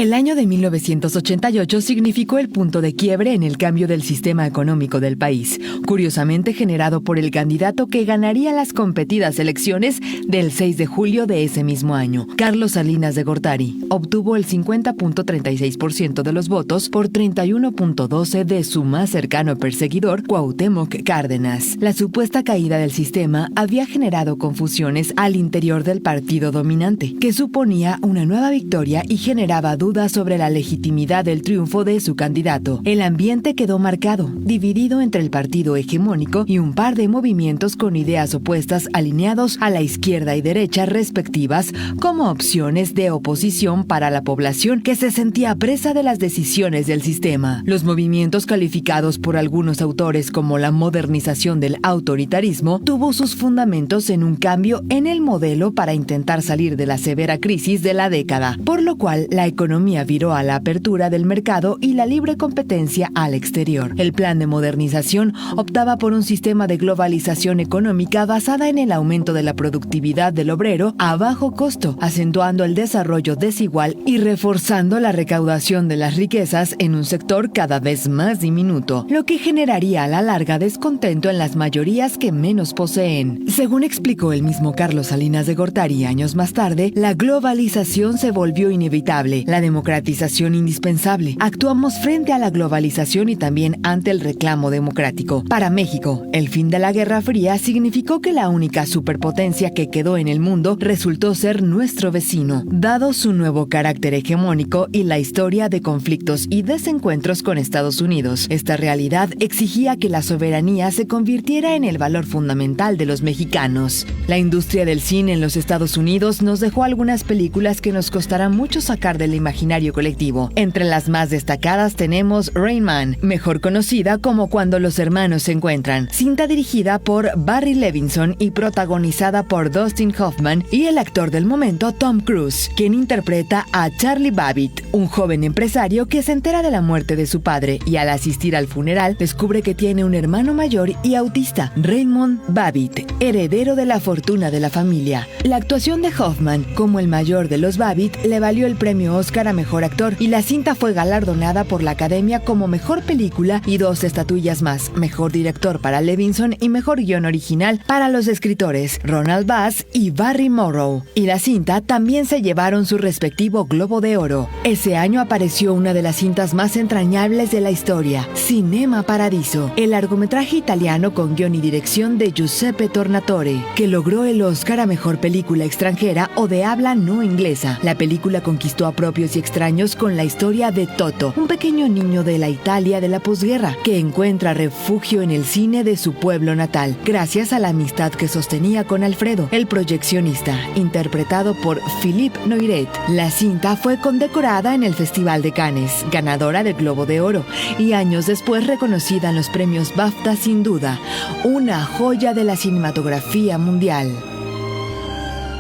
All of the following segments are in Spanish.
El año de 1988 significó el punto de quiebre en el cambio del sistema económico del país, curiosamente generado por el candidato que ganaría las competidas elecciones del 6 de julio de ese mismo año. Carlos Salinas de Gortari obtuvo el 50.36% de los votos por 31.12 de su más cercano perseguidor, Cuauhtémoc Cárdenas. La supuesta caída del sistema había generado confusiones al interior del partido dominante, que suponía una nueva victoria y generaba dudas sobre la legitimidad del triunfo de su candidato. El ambiente quedó marcado, dividido entre el partido hegemónico y un par de movimientos con ideas opuestas alineados a la izquierda y derecha respectivas como opciones de oposición para la población que se sentía presa de las decisiones del sistema. Los movimientos calificados por algunos autores como la modernización del autoritarismo tuvo sus fundamentos en un cambio en el modelo para intentar salir de la severa crisis de la década, por lo cual la economía viró a la apertura del mercado y la libre competencia al exterior. El plan de modernización optaba por un sistema de globalización económica basada en el aumento de la productividad del obrero a bajo costo, acentuando el desarrollo desigual y reforzando la recaudación de las riquezas en un sector cada vez más diminuto, lo que generaría a la larga descontento en las mayorías que menos poseen. Según explicó el mismo Carlos Salinas de Gortari años más tarde, la globalización se volvió inevitable, la democratización indispensable. Actuamos frente a la globalización y también ante el reclamo democrático. Para México, el fin de la Guerra Fría significó que la única superpotencia que quedó en el mundo resultó ser nuestro vecino, dado su nuevo carácter hegemónico y la historia de conflictos y desencuentros con Estados Unidos. Esta realidad exigía que la soberanía se convirtiera en el valor fundamental de los mexicanos. La industria del cine en los Estados Unidos nos dejó algunas películas que nos costará mucho sacar del imaginario colectivo. Entre las más destacadas tenemos Rain Man, mejor conocida como Cuando los hermanos se encuentran, cinta dirigida por Barry Levinson y protagonizada por Dustin Hoffman y el actor del momento Tom Cruise, quien interpreta a Charlie Babbitt, un joven empresario que se entera de la muerte de su padre y al asistir al funeral descubre que tiene un hermano mayor y autista, Raymond Babbitt, heredero de la fortuna de la familia. La actuación de Hoffman como el mayor de los Babbitt le valió el premio Oscar a Mejor Actor y la cinta fue galardonada por la Academia como Mejor Película y 2 estatuillas más, Mejor Director para Levinson y Mejor Guión Original para los escritores Ronald Bass y Barry Morrow. Y la cinta también se llevaron su respectivo Globo de Oro. Ese año apareció una de las cintas más entrañables de la historia, Cinema Paradiso, el largometraje italiano con guión y dirección de Giuseppe Tornatore, que logró el Oscar a Mejor Película Extranjera o de habla no inglesa. La película conquistó a propios y extraños con la historia de Toto, un pequeño niño de la Italia de la posguerra, que encuentra refugio en el cine de su pueblo natal, gracias a la amistad que sostenía con Alfredo, el proyeccionista, interpretado por Philippe Noiret. La cinta fue condecorada en el Festival de Cannes, ganadora del Globo de Oro, y años después reconocida en los premios BAFTA sin duda, una joya de la cinematografía mundial.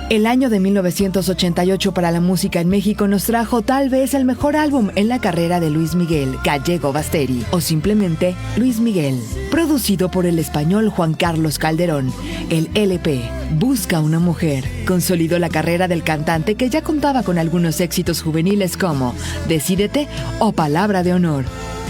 El año de 1988 para la música en México nos trajo tal vez el mejor álbum en la carrera de Luis Miguel, Gallego Basteri, o simplemente Luis Miguel. Producido por el español Juan Carlos Calderón, el LP Busca una mujer consolidó la carrera del cantante, que ya contaba con algunos éxitos juveniles como Decídete o Palabra de Honor.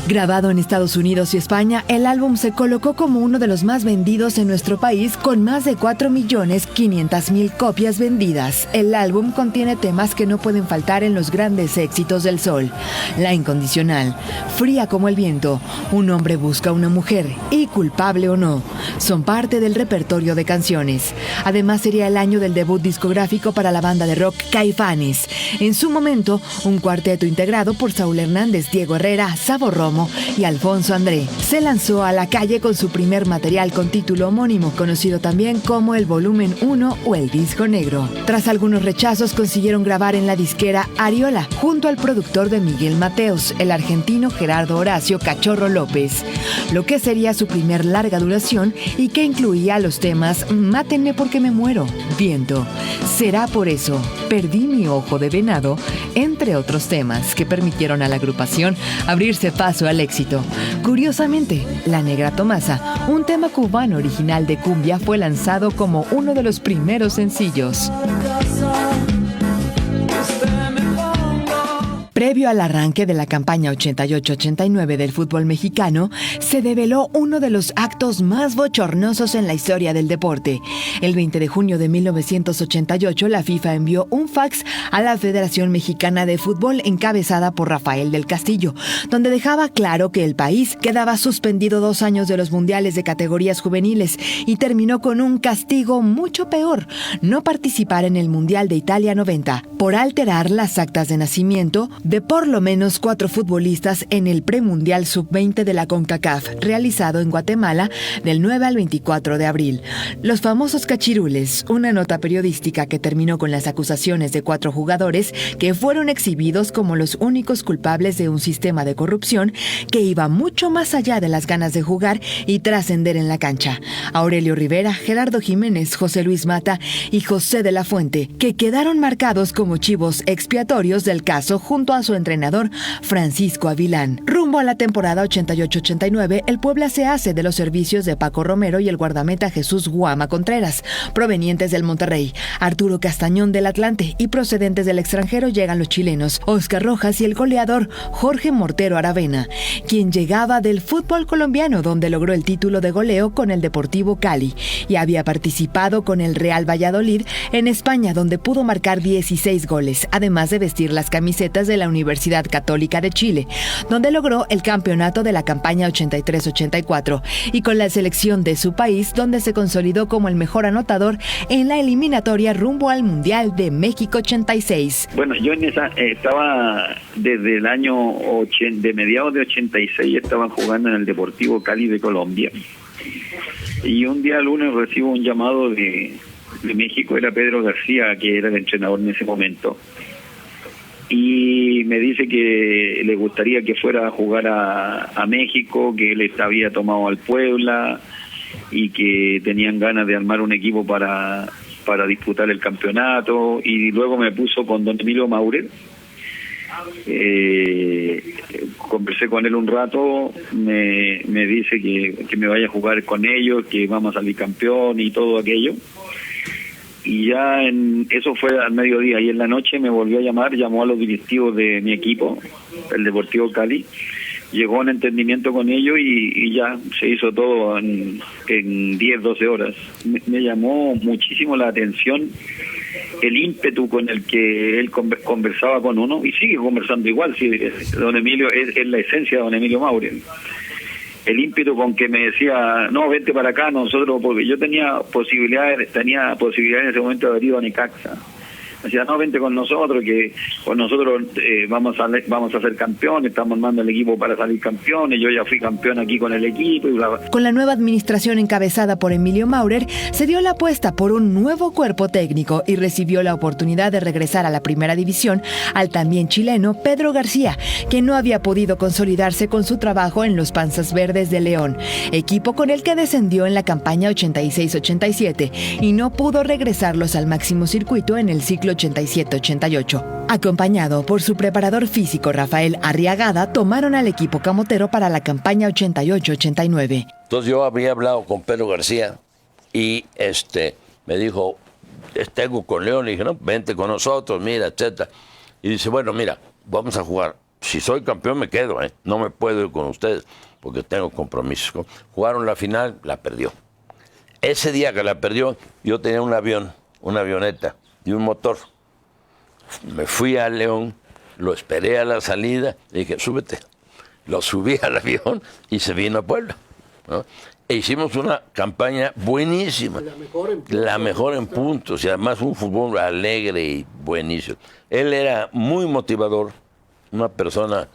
Grabado en Estados Unidos y España, el álbum se colocó como uno de los más vendidos en nuestro país, con más de 4.500.000 copias vendidas. El álbum contiene temas que no pueden faltar en los grandes éxitos del Sol: La Incondicional, Fría como el viento, Un hombre busca una mujer y Culpable o no. Son parte del repertorio de canciones. Además, sería el año del debut discográfico para la banda de rock Caifanes. En su momento, un cuarteto integrado por Saúl Hernández, Diego Herrera, Sabo Romo y Alfonso André se lanzó a la calle con su primer material con título homónimo, conocido también como el Volumen 1 o el Disco Negro. Tras algunos rechazos, consiguieron grabar en la disquera Ariola, junto al productor de Miguel Mateos, el argentino Gerardo Horacio Cachorro López, lo que sería su primer larga duración y que incluía los temas Mátenme porque me muero, Viento, Será por eso, Perdí mi ojo de venado, entre otros temas que permitieron a la agrupación abrirse paso al éxito. Curiosamente, La Negra Tomasa, un tema cubano original de cumbia, fue lanzado como uno de los primeros sencillos. Previo al arranque de la campaña 88-89 del fútbol mexicano, se develó uno de los actos más bochornosos en la historia del deporte. El 20 de junio de 1988, la FIFA envió un fax a la Federación Mexicana de Fútbol encabezada por Rafael del Castillo, donde dejaba claro que el país quedaba suspendido 2 años de los mundiales de categorías juveniles y terminó con un castigo mucho peor: no participar en el Mundial de Italia 90 por alterar las actas de nacimiento de por lo menos 4 futbolistas en el premundial sub-20 de la CONCACAF, realizado en Guatemala del 9 al 24 de abril. Los famosos cachirules, una nota periodística que terminó con las acusaciones de 4 jugadores que fueron exhibidos como los únicos culpables de un sistema de corrupción que iba mucho más allá de las ganas de jugar y trascender en la cancha. Aurelio Rivera, Gerardo Jiménez, José Luis Mata y José de la Fuente, que quedaron marcados como chivos expiatorios del caso junto a su entrenador Francisco Avilán. Rumbo a la temporada 88-89, el Puebla se hace de los servicios de Paco Romero y el guardameta Jesús Guama Contreras, provenientes del Monterrey, Arturo Castañón del Atlante, y procedentes del extranjero llegan los chilenos Oscar Rojas y el goleador Jorge Mortero Aravena, quien llegaba del fútbol colombiano, donde logró el título de goleo con el Deportivo Cali y había participado con el Real Valladolid en España, donde pudo marcar 16 goles, además de vestir las camisetas de la Universidad Católica de Chile, donde logró el campeonato de la campaña 83-84, y con la selección de su país, donde se consolidó como el mejor anotador en la eliminatoria rumbo al Mundial de México 86. Bueno, yo en esa estaba desde el año de mediados de 86, estaba jugando en el Deportivo Cali de Colombia, y un día lunes recibo un llamado de México. Era Pedro García, que era el entrenador en ese momento, y me dice que le gustaría que fuera a jugar a México, que él había tomado al Puebla y que tenían ganas de armar un equipo para disputar el campeonato. Y luego me puso con don Emilio Maurer. Conversé con él un rato, me dice que me vaya a jugar con ellos, que vamos a salir campeón y todo aquello. Y ya eso fue al mediodía, y en la noche me volvió a llamar, llamó a los directivos de mi equipo, el Deportivo Cali, llegó a un entendimiento con ellos y ya se hizo todo en 10, 12 horas. Me llamó muchísimo la atención el ímpetu con el que él conversaba con uno, y sigue conversando igual. Sí, don Emilio es la esencia de don Emilio Maurer. El ímpetu con que me decía, no, vente para acá, nosotros, porque yo tenía posibilidades en ese momento de haber ido a Necaxa. Me decía, no, vente con nosotros, que con nosotros vamos a ser campeones, estamos armando el equipo para salir campeones, yo ya fui campeón aquí con el equipo y bla, bla. Con la nueva administración encabezada por Emilio Maurer, se dio la apuesta por un nuevo cuerpo técnico y recibió la oportunidad de regresar a la primera división al también chileno Pedro García, que no había podido consolidarse con su trabajo en los Panzas Verdes de León, equipo con el que descendió en la campaña 86-87 y no pudo regresarlos al máximo circuito en el ciclo 87-88. Acompañado por su preparador físico Rafael Arriagada, tomaron al equipo camotero para la campaña 88-89. Entonces yo había hablado con Pedro García y me dijo, tengo con León, y dije, no, vente con nosotros, mira, etcétera. Y dice, bueno, mira, vamos a jugar. Si soy campeón me quedo, no me puedo ir con ustedes porque tengo compromisos. Jugaron la final, la perdió. Ese día que la perdió, yo tenía un avión, una avioneta y un motor. Me fui a León, lo esperé a la salida, y dije, súbete. Lo subí al avión y se vino a Puebla, ¿no? E hicimos una campaña buenísima, la mejor en puntos, y además un fútbol alegre y buenísimo. Él era muy motivador, una persona,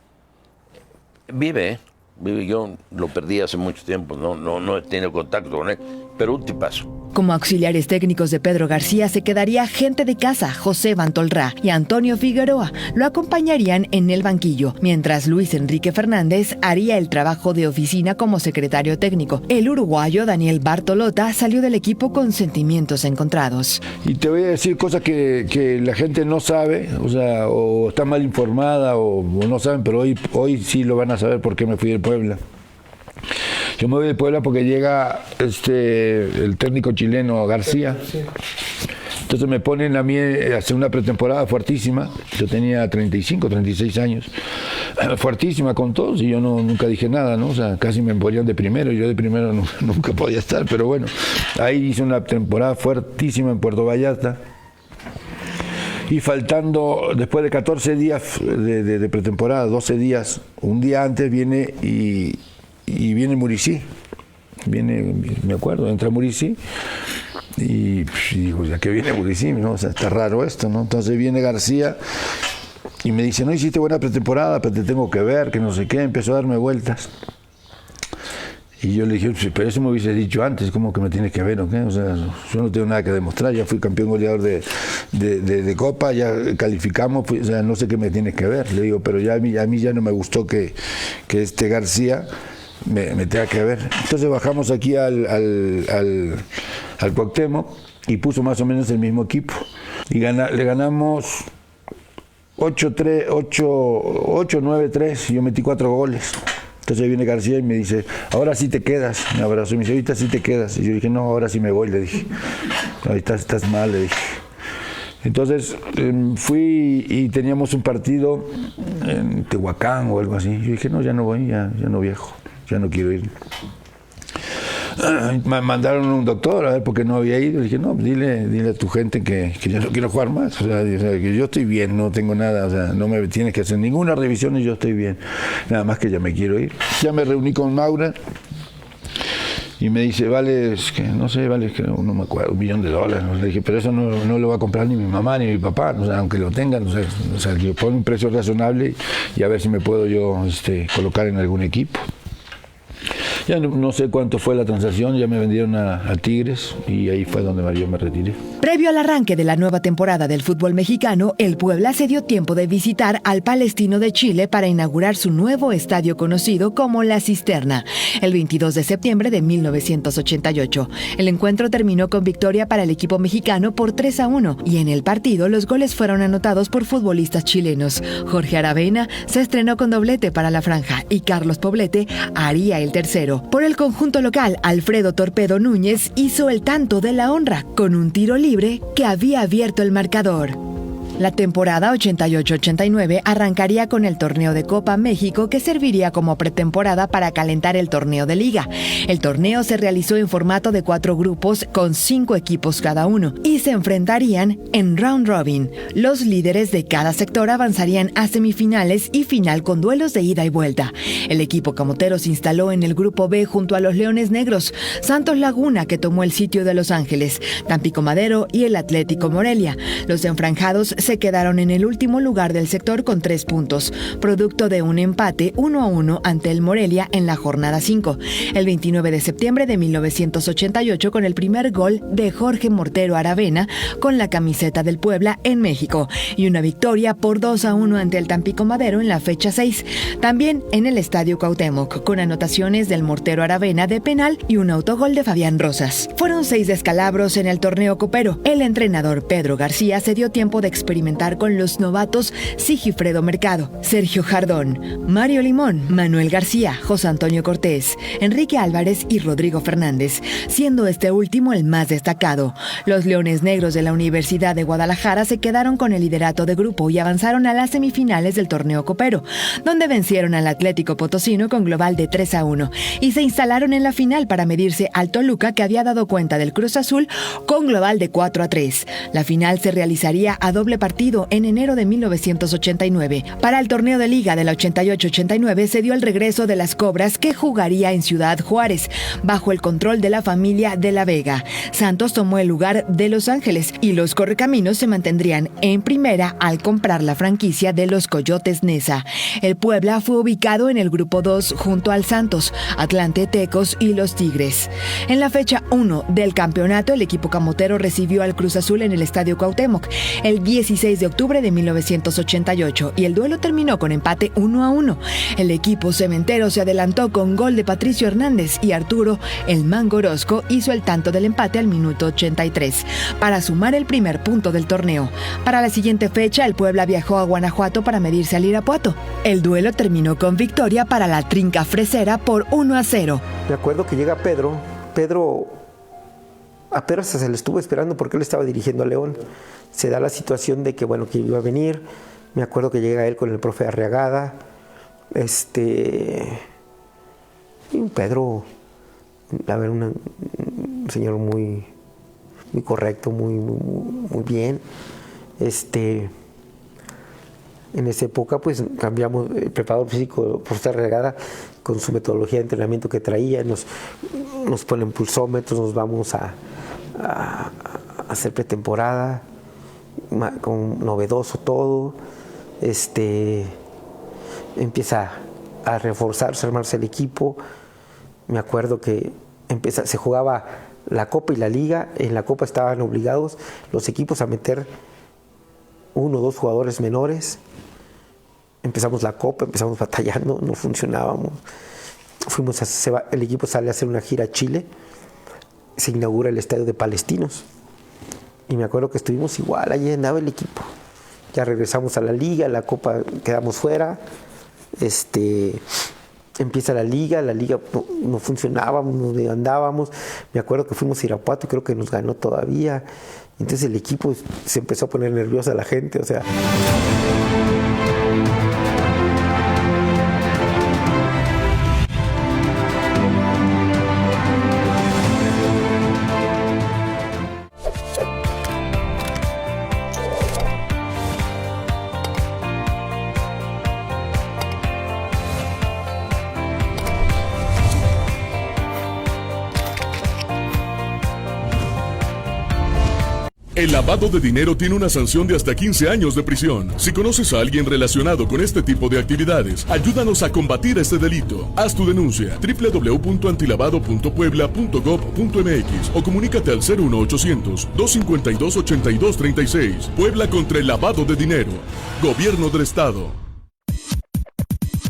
vive, yo lo perdí hace mucho tiempo, no he tenido contacto con él, pero un tipazo. Como auxiliares técnicos de Pedro García se quedaría gente de casa, José Bantolrá y Antonio Figueroa. Lo acompañarían en el banquillo, mientras Luis Enrique Fernández haría el trabajo de oficina como secretario técnico. El uruguayo Daniel Bartolota salió del equipo con sentimientos encontrados. Y te voy a decir cosas que la gente no sabe, o está mal informada o no saben, pero hoy sí lo van a saber por qué me fui del Puebla. Yo me voy de Puebla porque llega el técnico chileno García. Entonces me ponen a mí a hacer una pretemporada fuertísima. Yo tenía 35, 36 años. Fuertísima con todos y yo nunca dije nada, ¿no? O sea, casi me ponían de primero. Yo de primero nunca podía estar, pero bueno. Ahí hice una temporada fuertísima en Puerto Vallarta. Y faltando, después de 14 días de pretemporada, 12 días, un día antes viene y viene Muricy. Viene, me acuerdo, entra Muricy y digo, ya que viene Muricy, ¿no? O sea, está raro esto, ¿no? Entonces viene García y me dice, no hiciste buena pretemporada, pero te tengo que ver, que no sé qué, empezó a darme vueltas. Y yo le dije, pero eso me hubiese dicho antes, ¿cómo que me tienes que ver o qué? O sea, yo no tengo nada que demostrar, ya fui campeón goleador de Copa, ya calificamos, o sea, no sé qué me tienes que ver. Le digo, pero ya a mí ya no me gustó que este García me tenga que ver. Entonces bajamos aquí al Cuauhtémoc y puso más o menos el mismo equipo. Y le ganamos 8-3, 8-9-3, y yo metí 4 goles. Entonces viene García y me dice, ahora sí te quedas. Me abrazó y me dice, ahorita sí te quedas. Y yo dije, no, ahora sí me voy, le dije. Ahorita estás mal, le dije. Entonces fui y teníamos un partido en Tehuacán o algo así. Yo dije, no, ya no voy, ya no viajo, ya no quiero ir. Me mandaron un doctor a ver por qué no había ido. Le dije, no, dile a tu gente que yo no quiero jugar más. O sea, que yo estoy bien, no tengo nada. O sea, no me tienes que hacer ninguna revisión y yo estoy bien. Nada más que ya me quiero ir. Ya me reuní con Maura y me dice, vale, que no sé, vale, que no me acuerdo, $1 millón. Le dije, pero eso no lo va a comprar ni mi mamá ni mi papá. O sea, aunque lo tengan, o sea, que yo pongo un precio razonable y a ver si me puedo yo colocar en algún equipo. Ya no sé cuánto fue la transacción, ya me vendieron a Tigres y ahí fue donde yo me retiré. Previo al arranque de la nueva temporada del fútbol mexicano, el Puebla se dio tiempo de visitar al Palestino de Chile para inaugurar su nuevo estadio conocido como La Cisterna, el 22 de septiembre de 1988. El encuentro terminó con victoria para el equipo mexicano por 3-1 y en el partido los goles fueron anotados por futbolistas chilenos. Jorge Aravena se estrenó con doblete para la franja y Carlos Poblete haría el tercero. Por el conjunto local, Alfredo Torpedo Núñez hizo el tanto de la honra con un tiro libre que había abierto el marcador. La temporada 88-89 arrancaría con el torneo de Copa México que serviría como pretemporada para calentar el torneo de Liga. El torneo se realizó en formato de 4 grupos con 5 equipos cada uno y se enfrentarían en round robin. Los líderes de cada sector avanzarían a semifinales y final con duelos de ida y vuelta. El equipo camotero se instaló en el grupo B junto a los Leones Negros, Santos Laguna, que tomó el sitio de Los Ángeles, Tampico Madero y el Atlético Morelia. Los enfranjados se quedaron en el último lugar del sector con 3 puntos, producto de un empate 1-1 ante el Morelia en la jornada 5, el 29 de septiembre de 1988 con el primer gol de Jorge Mortero Aravena con la camiseta del Puebla en México y una victoria por 2-1 ante el Tampico Madero en la fecha 6, también en el Estadio Cuauhtémoc, con anotaciones del Mortero Aravena de penal y un autogol de Fabián Rosas. Fueron 6 descalabros en el torneo copero. El entrenador Pedro García se dio tiempo de experimentar con los novatos Sigifredo Mercado, Sergio Jardón, Mario Limón, Manuel García, José Antonio Cortés, Enrique Álvarez y Rodrigo Fernández, siendo este último el más destacado. Los Leones Negros de la Universidad de Guadalajara se quedaron con el liderato de grupo y avanzaron a las semifinales del torneo copero, donde vencieron al Atlético Potosino con global de 3-1 y se instalaron en la final para medirse al Toluca, que había dado cuenta del Cruz Azul con global de 4-3. La final se realizaría a doble partido en enero de 1989. Para el torneo de Liga de la 88-89 se dio el regreso de las Cobras, que jugaría en Ciudad Juárez, bajo el control de la familia de la Vega. Santos tomó el lugar de Los Ángeles y los Correcaminos se mantendrían en primera al comprar la franquicia de los Coyotes Neza. El Puebla fue ubicado en el grupo 2 junto al Santos, Atlante, Tecos y los Tigres. En la fecha 1 del campeonato, el equipo camotero recibió al Cruz Azul en el Estadio Cuauhtémoc el 16 de octubre de 1988 y el duelo terminó con empate 1-1. El equipo cementero se adelantó con gol de Patricio Hernández y Arturo El Mango Orozco hizo el tanto del empate al minuto 83 para sumar el primer punto del torneo. Para la siguiente fecha, el Puebla viajó a Guanajuato para medirse al Irapuato. El duelo terminó con victoria para la Trinca Fresera por 1-0. Me acuerdo que llega Pedro apenas se le estuvo esperando porque él estaba dirigiendo a León. Se da la situación de que, bueno, que iba a venir. Me acuerdo que llega él con el profe Arriagada. Y Pedro, a ver, un señor muy correcto, muy bien. En esa época, pues, cambiamos el preparador físico, el profesor Arriagada, con su metodología de entrenamiento que traía, nos ponen pulsómetros, nos vamos a hacer pretemporada, con novedoso todo. Empieza a reforzarse, a armarse el equipo. Me acuerdo que se jugaba la Copa y la Liga. En la Copa estaban obligados los equipos a meter 1 o 2 jugadores menores. Empezamos la Copa, empezamos batallando, no funcionábamos. El equipo sale a hacer una gira a Chile. Se inaugura el estadio de Palestinos. Y me acuerdo que estuvimos igual, allí andaba el equipo. Ya regresamos a la Liga, la Copa quedamos fuera. Empieza la Liga no funcionábamos, no andábamos. Me acuerdo que fuimos a Irapuato y creo que nos ganó todavía. Entonces el equipo se empezó a poner nerviosa la gente, o sea. El lavado de dinero tiene una sanción de hasta 15 años de prisión. Si conoces a alguien relacionado con este tipo de actividades, ayúdanos a combatir este delito. Haz tu denuncia www.antilavado.puebla.gov.mx o comunícate al 01800-252-8236. Puebla contra el lavado de dinero. Gobierno del Estado.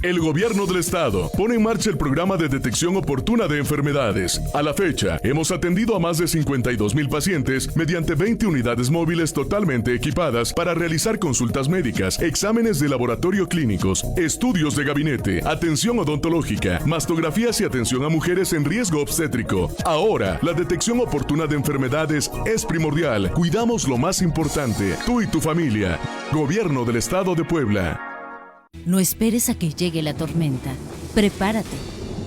El Gobierno del Estado pone en marcha el programa de detección oportuna de enfermedades. A la fecha, hemos atendido a más de 52,000 pacientes mediante 20 unidades móviles totalmente equipadas para realizar consultas médicas, exámenes de laboratorio clínicos, estudios de gabinete, atención odontológica, mastografías y atención a mujeres en riesgo obstétrico. Ahora, la detección oportuna de enfermedades es primordial. Cuidamos lo más importante, tú y tu familia. Gobierno del Estado de Puebla. No esperes a que llegue la tormenta. Prepárate.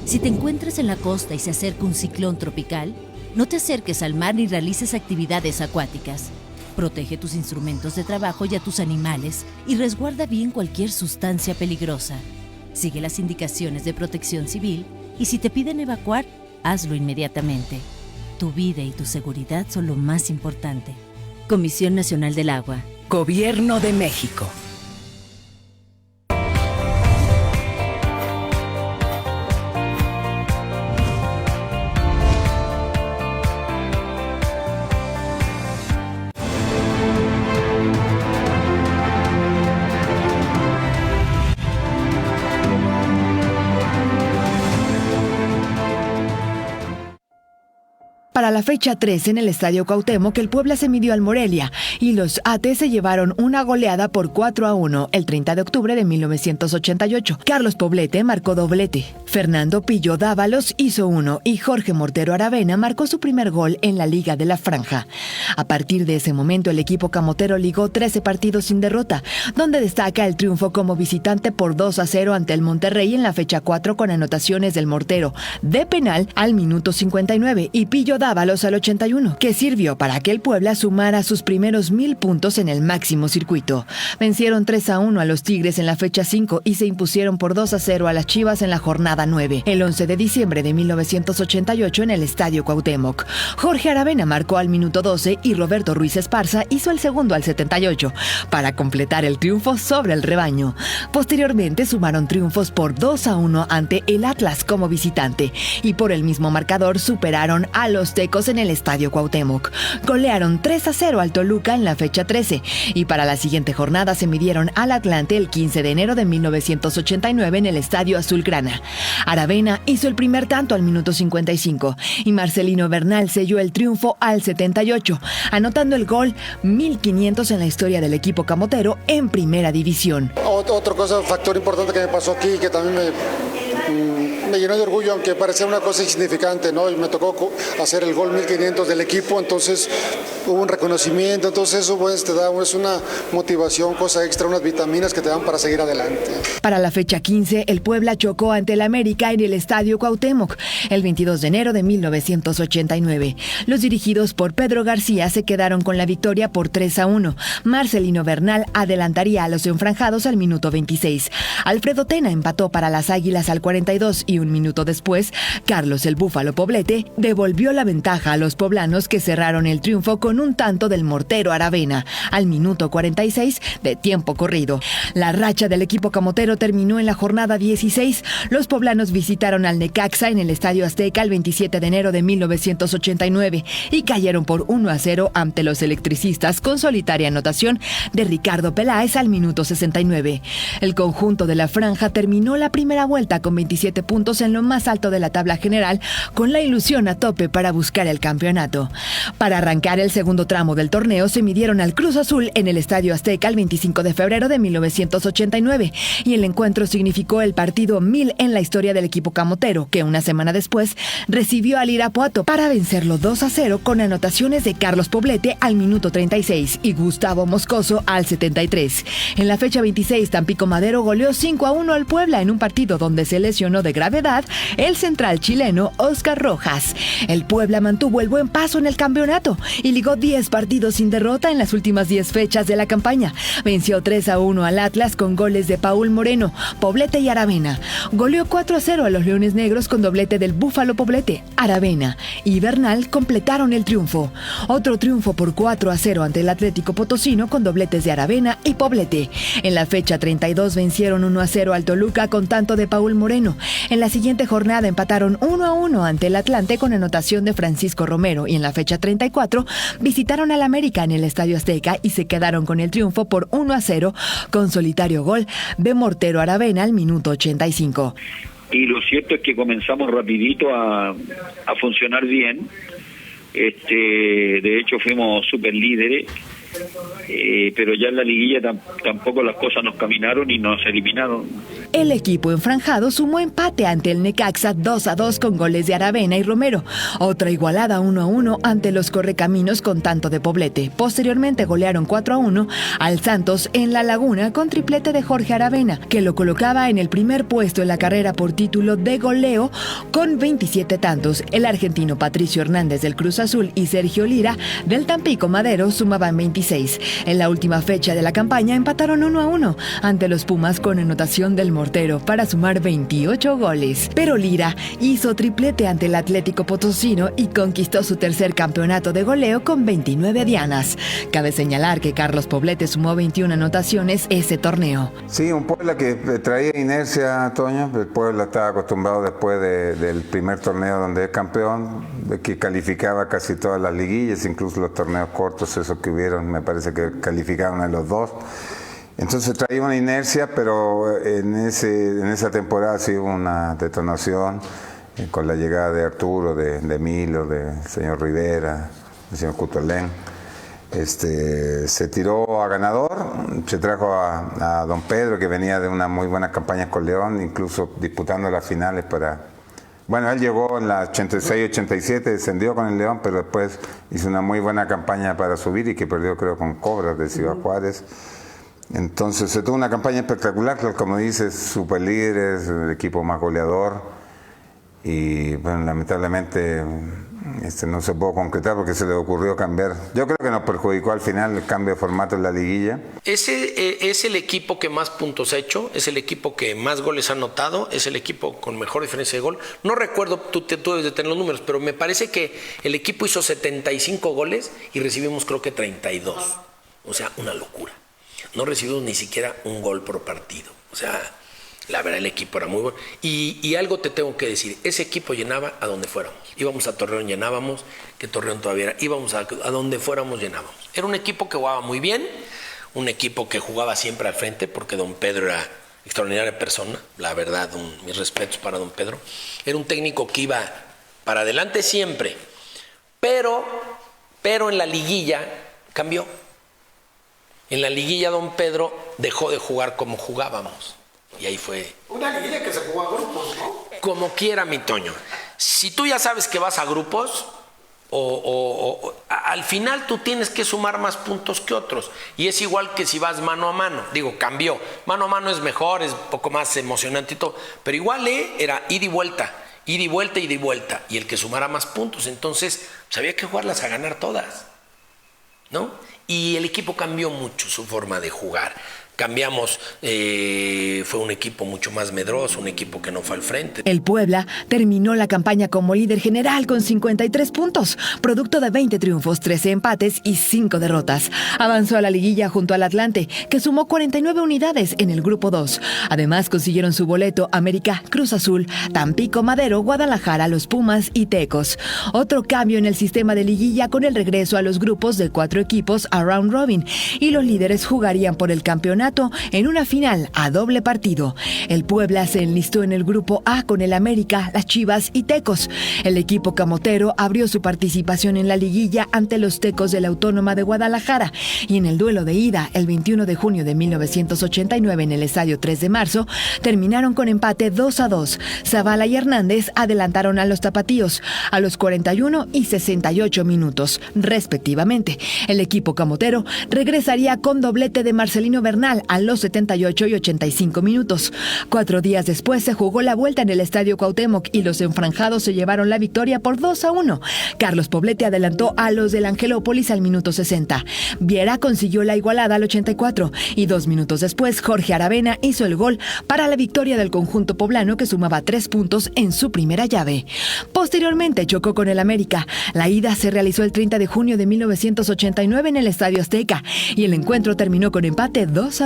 Si te encuentras en la costa y se acerca un ciclón tropical, no te acerques al mar ni realices actividades acuáticas. Protege tus instrumentos de trabajo y a tus animales y resguarda bien cualquier sustancia peligrosa. Sigue las indicaciones de Protección Civil y si te piden evacuar, hazlo inmediatamente. Tu vida y tu seguridad son lo más importante. Comisión Nacional del Agua. Gobierno de México. Para la fecha 3 en el Estadio Cuauhtémoc, el Puebla se midió al Morelia y los AT se llevaron una goleada por 4-1 el 30 de octubre de 1988. Carlos Poblete marcó doblete, Fernando Pillo Dávalos hizo 1 y Jorge Mortero Aravena marcó su primer gol en la Liga de la Franja. A partir de ese momento, el equipo camotero ligó 13 partidos sin derrota, donde destaca el triunfo como visitante por 2-0 ante el Monterrey en la fecha 4 con anotaciones del Mortero de penal al minuto 59 y Pillo Dávalos al 81, que sirvió para que el Puebla sumara sus primeros 1,000 puntos en el máximo circuito. Vencieron 3-1 a los Tigres en la fecha 5 y se impusieron por 2-0 a las Chivas en la jornada 9, el 11 de diciembre de 1988 en el Estadio Cuauhtémoc. Jorge Aravena marcó al minuto 12 y Roberto Ruiz Esparza hizo el segundo al 78, para completar el triunfo sobre el rebaño. Posteriormente sumaron triunfos por 2-1 ante el Atlas como visitante y por el mismo marcador superaron a los Tecos en el Estadio Cuauhtémoc. Golearon 3-0 al Toluca en la fecha 13 y para la siguiente jornada se midieron al Atlante el 15 de enero de 1989 en el Estadio Azulgrana. Aravena hizo el primer tanto al minuto 55 y Marcelino Bernal selló el triunfo al 78, anotando el gol 1500 en la historia del equipo camotero en Primera División. Otra cosa, factor importante que me pasó aquí, que también me llenó de orgullo, aunque parecía una cosa insignificante, ¿no? Y me tocó hacer el gol 1500 del equipo, entonces hubo un reconocimiento, entonces eso pues, te da es una motivación, cosa extra, unas vitaminas que te dan para seguir adelante. Para la fecha 15, el Puebla chocó ante el América en el Estadio Cuauhtémoc el 22 de enero de 1989. Los dirigidos por Pedro García se quedaron con la victoria por 3-1. Marcelino Bernal adelantaría a los enfranjados al minuto 26. Alfredo Tena empató para las Águilas al 42 y un minuto después, Carlos el Búfalo Poblete devolvió la ventaja a los poblanos, que cerraron el triunfo con un tanto del mortero Aravena al minuto 46 de tiempo corrido. La racha del equipo camotero terminó en la jornada 16. Los poblanos visitaron al Necaxa en el Estadio Azteca el 27 de enero de 1989 y cayeron por 1-0 ante los electricistas, con solitaria anotación de Ricardo Peláez al minuto 69. El conjunto de la franja terminó la primera vuelta con 27 puntos en lo más alto de la tabla general, con la ilusión a tope para buscar el campeonato. Para arrancar el segundo tramo del torneo, se midieron al Cruz Azul en el Estadio Azteca el 25 de febrero de 1989 y el encuentro significó el partido 1000 en la historia del equipo camotero, que una semana después recibió al Irapuato para vencerlo 2-0 con anotaciones de Carlos Poblete al minuto 36 y Gustavo Moscoso al 73. En la fecha 26, Tampico Madero goleó 5-1 al Puebla en un partido donde se lesionó de gravedad el central chileno Oscar Rojas. El Puebla mantuvo el buen paso en el campeonato y ligó 10 partidos sin derrota en las últimas 10 fechas de la campaña. Venció 3-1 al Atlas con goles de Paul Moreno, Poblete y Aravena. Goleó 4-0 a los Leones Negros con doblete del Búfalo Poblete. Aravena y Bernal completaron el triunfo. Otro triunfo por 4-0 ante el Atlético Potosino con dobletes de Aravena y Poblete. En la fecha 32 vencieron 1-0 al Toluca con tanto de Paul Moreno. En la siguiente jornada empataron 1-1 ante el Atlante con anotación de Francisco Romero, y en la fecha 34 visitaron al América en el Estadio Azteca y se quedaron con el triunfo por 1-0 con solitario gol de Mortero Aravena al minuto 85. Y lo cierto es que comenzamos rapidito a funcionar bien. De hecho fuimos super líderes, pero ya en la liguilla tampoco las cosas nos caminaron y nos eliminaron. El equipo enfranjado sumó empate ante el Necaxa 2-2 con goles de Aravena y Romero. Otra igualada 1-1 ante los Correcaminos con tanto de Poblete. Posteriormente golearon 4-1 al Santos en La Laguna con triplete de Jorge Aravena, que lo colocaba en el primer puesto en la carrera por título de goleo con 27 tantos. El argentino Patricio Hernández del Cruz Azul y Sergio Lira del Tampico Madero sumaban 26. En la última fecha de la campaña empataron 1-1 ante los Pumas con anotación del Mortero para sumar 28 goles. Pero Lira hizo triplete ante el Atlético Potosino y conquistó su tercer campeonato de goleo con 29 dianas. Cabe señalar que Carlos Poblete sumó 21 anotaciones ese torneo. Sí, un Puebla que traía inercia, Toño. El Puebla estaba acostumbrado después del primer torneo donde es campeón, de que calificaba casi todas las liguillas, incluso los torneos cortos, esos que hubieron, me parece que calificaron en los dos. Entonces traía una inercia, pero en esa temporada sí hubo una detonación con la llegada de Arturo, de Milo, del señor Rivera, del señor Cutelén. Se tiró a ganador, se trajo a don Pedro, que venía de una muy buena campaña con León, incluso disputando las finales para... Bueno, él llegó en la 86-87, descendió con el León, pero después hizo una muy buena campaña para subir y que perdió, creo, con Cobras de Ciudad Juárez. Entonces se tuvo una campaña espectacular, como dices, super líderes, el equipo más goleador, y bueno, lamentablemente no se pudo concretar porque se le ocurrió cambiar. Yo creo que nos perjudicó al final el cambio de formato en la liguilla. Ese es el equipo que más puntos ha hecho, es el equipo que más goles ha anotado, es el equipo con mejor diferencia de gol. No recuerdo, tú debes de tener los números, pero me parece que el equipo hizo 75 goles y recibimos creo que 32. O sea, una locura. No recibimos ni siquiera un gol por partido. O sea, la verdad el equipo era muy bueno. Y algo te tengo que decir, ese equipo llenaba a donde fuéramos. Íbamos a Torreón, llenábamos, que Torreón todavía era, íbamos a donde fuéramos, llenábamos. Era un equipo que jugaba muy bien, un equipo que jugaba siempre al frente, porque don Pedro era extraordinaria persona, la verdad, mis respetos para don Pedro. Era un técnico que iba para adelante siempre, pero en la liguilla cambió. En la liguilla don Pedro dejó de jugar como jugábamos. Y ahí fue... Una liguilla que se jugó a grupos, ¿no? como quiera, mi Toño. Si tú ya sabes que vas a grupos, al final tú tienes que sumar más puntos que otros. Y es igual que si vas mano a mano. Digo, cambió. Mano a mano es mejor, es un poco más emocionante y todo. Pero igual era ida y vuelta. Ida y vuelta, ida y vuelta. Y el que sumara más puntos. Entonces, pues había que jugarlas a ganar todas, ¿no? Y el equipo cambió mucho su forma de jugar. Cambiamos, fue un equipo mucho más medroso, un equipo que no fue al frente. El Puebla terminó la campaña como líder general con 53 puntos, producto de 20 triunfos, 13 empates y 5 derrotas. Avanzó a la liguilla junto al Atlante, que sumó 49 unidades en el grupo 2. Además consiguieron su boleto América, Cruz Azul, Tampico, Madero, Guadalajara, Los Pumas y Tecos. Otro cambio en el sistema de liguilla con el regreso a los grupos de 4 equipos a round robin, y los líderes jugarían por el campeonato en una final a doble partido. El Puebla se enlistó en el grupo A con el América, las Chivas y Tecos. El equipo camotero abrió su participación en la liguilla ante los Tecos de la Autónoma de Guadalajara, y en el duelo de ida el 21 de junio de 1989 en el Estadio 3 de Marzo terminaron con empate 2-2. Zavala y Hernández adelantaron a los tapatíos a los 41 y 68 minutos, respectivamente. El equipo camotero regresaría con doblete de Marcelino Bernal a los 78 y 85 minutos. 4 días después se jugó la vuelta en el Estadio Cuauhtémoc y los enfranjados se llevaron la victoria por 2-1. Carlos Poblete adelantó a los del Angelópolis al minuto 60. Viera consiguió la igualada al 84 y 2 minutos después Jorge Aravena hizo el gol para la victoria del conjunto poblano, que sumaba 3 puntos en su primera llave. Posteriormente chocó con el América. La ida se realizó el 30 de junio de 1989 en el Estadio Azteca y el encuentro terminó con empate 2-2.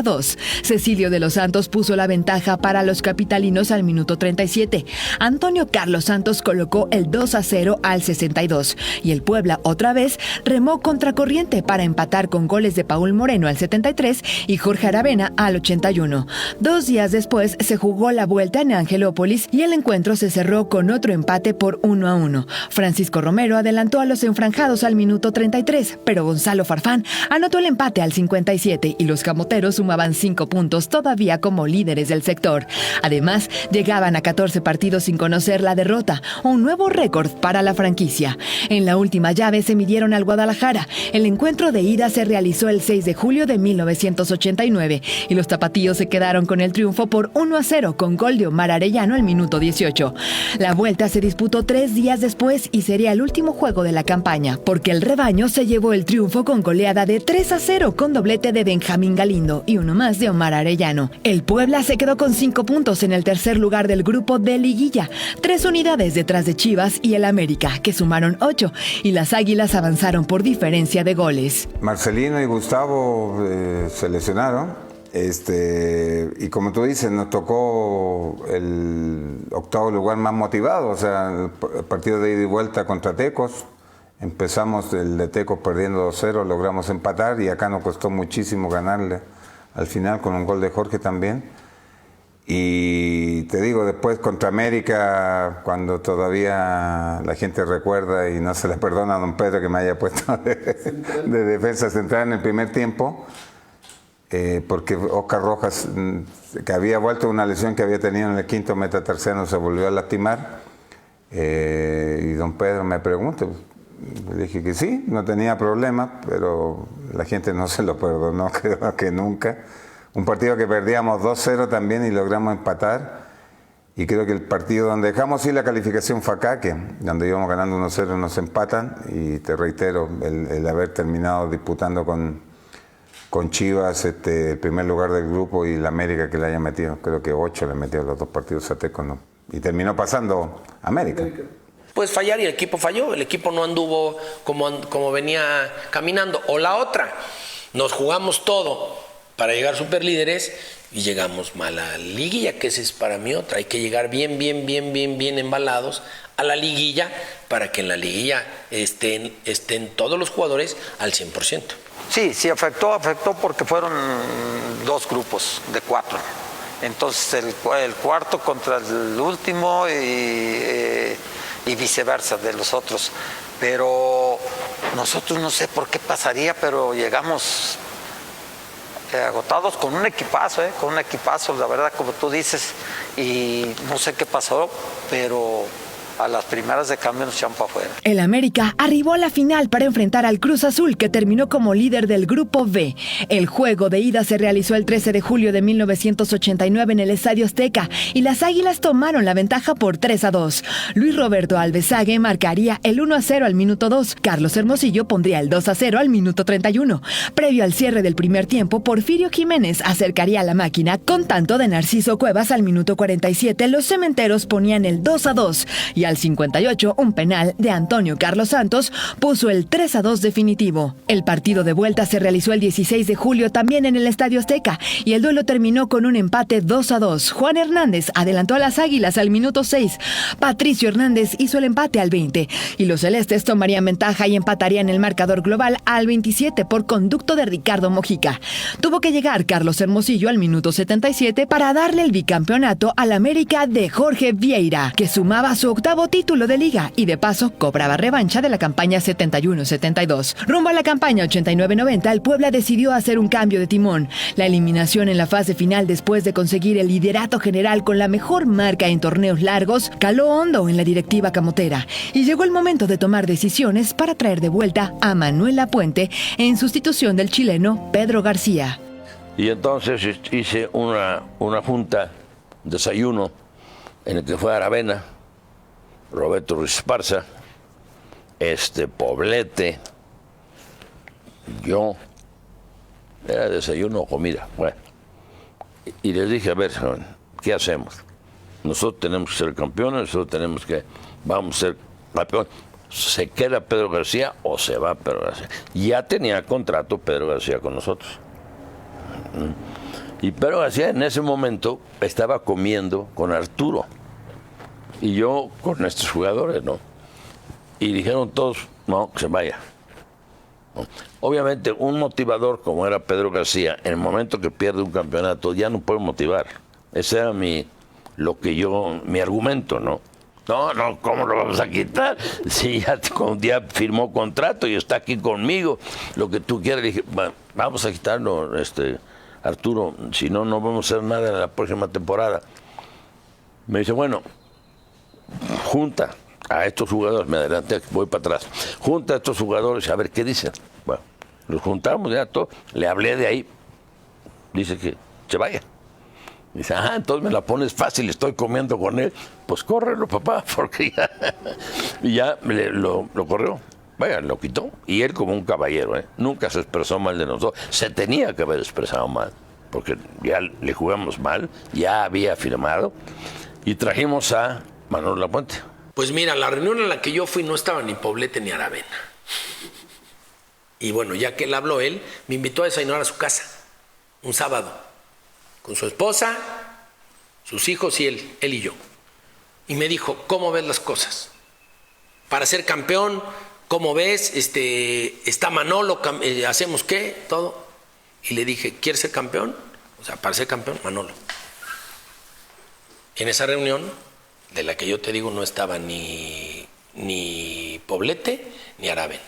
Cecilio de los Santos puso la ventaja para los capitalinos al minuto 37. Antonio Carlos Santos colocó el 2-0 al 62 y el Puebla otra vez remó contracorriente para empatar con goles de Paul Moreno al 73 y Jorge Aravena al 81. 2 días después se jugó la vuelta en Angelópolis y el encuentro se cerró con otro empate por 1-1. Francisco Romero adelantó a los enfranjados al minuto 33, pero Gonzalo Farfán anotó el empate al 57 y los camoteros sumaban 5 puntos todavía como líderes del sector. Además, llegaban a 14 partidos sin conocer la derrota, un nuevo récord para la franquicia. En la última llave se midieron al Guadalajara. El encuentro de ida se realizó el 6 de julio de 1989 y los tapatíos se quedaron con el triunfo por 1-0 con gol de Omar Arellano al minuto 18. La vuelta se disputó 3 días después y sería el último juego de la campaña, porque el rebaño se llevó el triunfo con goleada de 3-0 con doblete de Benjamín Galindo y uno más de Omar Arellano. El Puebla se quedó con 5 puntos en el tercer lugar del grupo de liguilla, 3 unidades detrás de Chivas y el América, que sumaron 8, y las Águilas avanzaron por diferencia de goles. Marcelino y Gustavo se lesionaron, y como tú dices, nos tocó el octavo lugar más motivado, o sea, el partido de ida y vuelta contra Tecos. Empezamos el de Tecos perdiendo 2-0, logramos empatar y acá nos costó muchísimo ganarle al final con un gol de Jorge también. Y te digo, después contra América, cuando todavía la gente recuerda y no se le perdona a don Pedro que me haya puesto de defensa central en el primer tiempo, porque Oscar Rojas, que había vuelto una lesión que había tenido en el quinto metatarsiano, se volvió a lastimar, y don Pedro me pregunta. Le dije que sí, no tenía problema, pero la gente no se lo perdonó, creo que nunca. Un partido que perdíamos 2-0 también y logramos empatar. Y creo que el partido donde dejamos ir la calificación fue acá, que donde íbamos ganando 1-0 nos empatan. Y te reitero, el haber terminado disputando con Chivas el primer lugar del grupo y la América que le haya metido, creo que 8 le metió los 2 partidos a Tecos, ¿no? Y terminó pasando América. Puedes fallar y el equipo falló, el equipo no anduvo como venía caminando. O la otra, nos jugamos todo para llegar superlíderes y llegamos mal a la liguilla, que esa es para mí otra. Hay que llegar bien embalados a la liguilla para que en la liguilla estén todos los jugadores al 100%. Sí, afectó porque fueron 2 grupos de 4. Entonces el cuarto contra el último y viceversa de los otros. Pero nosotros no sé por qué pasaría, pero llegamos agotados con un equipazo, la verdad, como tú dices, y no sé qué pasó. pero a las primeras de cambio nos echan para afuera. El América arribó a la final para enfrentar al Cruz Azul, que terminó como líder del Grupo B. El juego de ida se realizó el 13 de julio de 1989 en el Estadio Azteca y las Águilas tomaron la ventaja por 3-2. Luis Roberto Alvesague marcaría el 1-0 al minuto 2. Carlos Hermosillo pondría el 2-0 al minuto 31. Previo al cierre del primer tiempo, Porfirio Jiménez acercaría a la máquina con tanto de Narciso Cuevas al minuto 47. Los cementeros ponían el 2-2 y al 58, un penal de Antonio Carlos Santos puso el 3-2 definitivo. El partido de vuelta se realizó el 16 de julio también en el Estadio Azteca y el duelo terminó con un empate 2-2. Juan Hernández adelantó a las Águilas al minuto 6. Patricio Hernández hizo el empate al 20 y los celestes tomarían ventaja y empatarían el marcador global al 27 por conducto de Ricardo Mojica. Tuvo que llegar Carlos Hermosillo al minuto 77 para darle el bicampeonato al América de Jorge Vieira, que sumaba su octavo título de liga y de paso cobraba revancha de la campaña 71-72. Rumbo a la campaña 89-90, el Puebla decidió hacer un cambio de timón. La eliminación en la fase final después de conseguir el liderato general con la mejor marca en torneos largos caló hondo en la directiva camotera y llegó el momento de tomar decisiones para traer de vuelta a Manuel Lapuente en sustitución del chileno Pedro García. Y entonces hice una junta, desayuno, en el que fue Aravena, Roberto Ruiz Esparza, Poblete, yo, era desayuno o comida, bueno. Y les dije, a ver, ¿qué hacemos? Nosotros tenemos que ser campeones, nosotros tenemos que, vamos a ser campeones. ¿Se queda Pedro García o se va Pedro García? Ya tenía contrato Pedro García con nosotros. Y Pedro García en ese momento estaba comiendo con Arturo. Y yo con estos jugadores, ¿no? Y dijeron todos, no, que se vaya. ¿No? Obviamente, un motivador como era Pedro García, en el momento que pierde un campeonato, ya no puede motivar. Ese era mi argumento, ¿no? No, ¿cómo lo vamos a quitar? Si ya firmó contrato y está aquí conmigo, lo que tú quieras. Dije, vamos a quitarlo, Arturo, si no, no vamos a hacer nada en la próxima temporada. Me dice, bueno, junta a estos jugadores, me adelanté, voy para atrás, junta a estos jugadores a ver qué dicen. Bueno, los juntamos ya todo, le hablé de ahí, dice que se vaya. Dice, entonces me la pones fácil, estoy comiendo con él. Pues córrelo, papá, porque ya... Y ya lo corrió. Vaya, lo quitó. Y él como un caballero, nunca se expresó mal de nosotros. Se tenía que haber expresado mal, porque ya le jugamos mal, ya había firmado. Y trajimos a Manolo Lapuente. Pues mira, la reunión en la que yo fui no estaba ni Poblete ni Aravena. Y bueno, ya que él habló, él me invitó a desayunar a su casa, un sábado, con su esposa, sus hijos y él y yo. Y me dijo, ¿cómo ves las cosas? Para ser campeón, ¿cómo ves? Está Manolo, ¿hacemos qué? Todo. Y le dije, ¿quieres ser campeón? O sea, para ser campeón, Manolo. En esa reunión, de la que yo te digo, no estaba ni Poblete ni Aravena.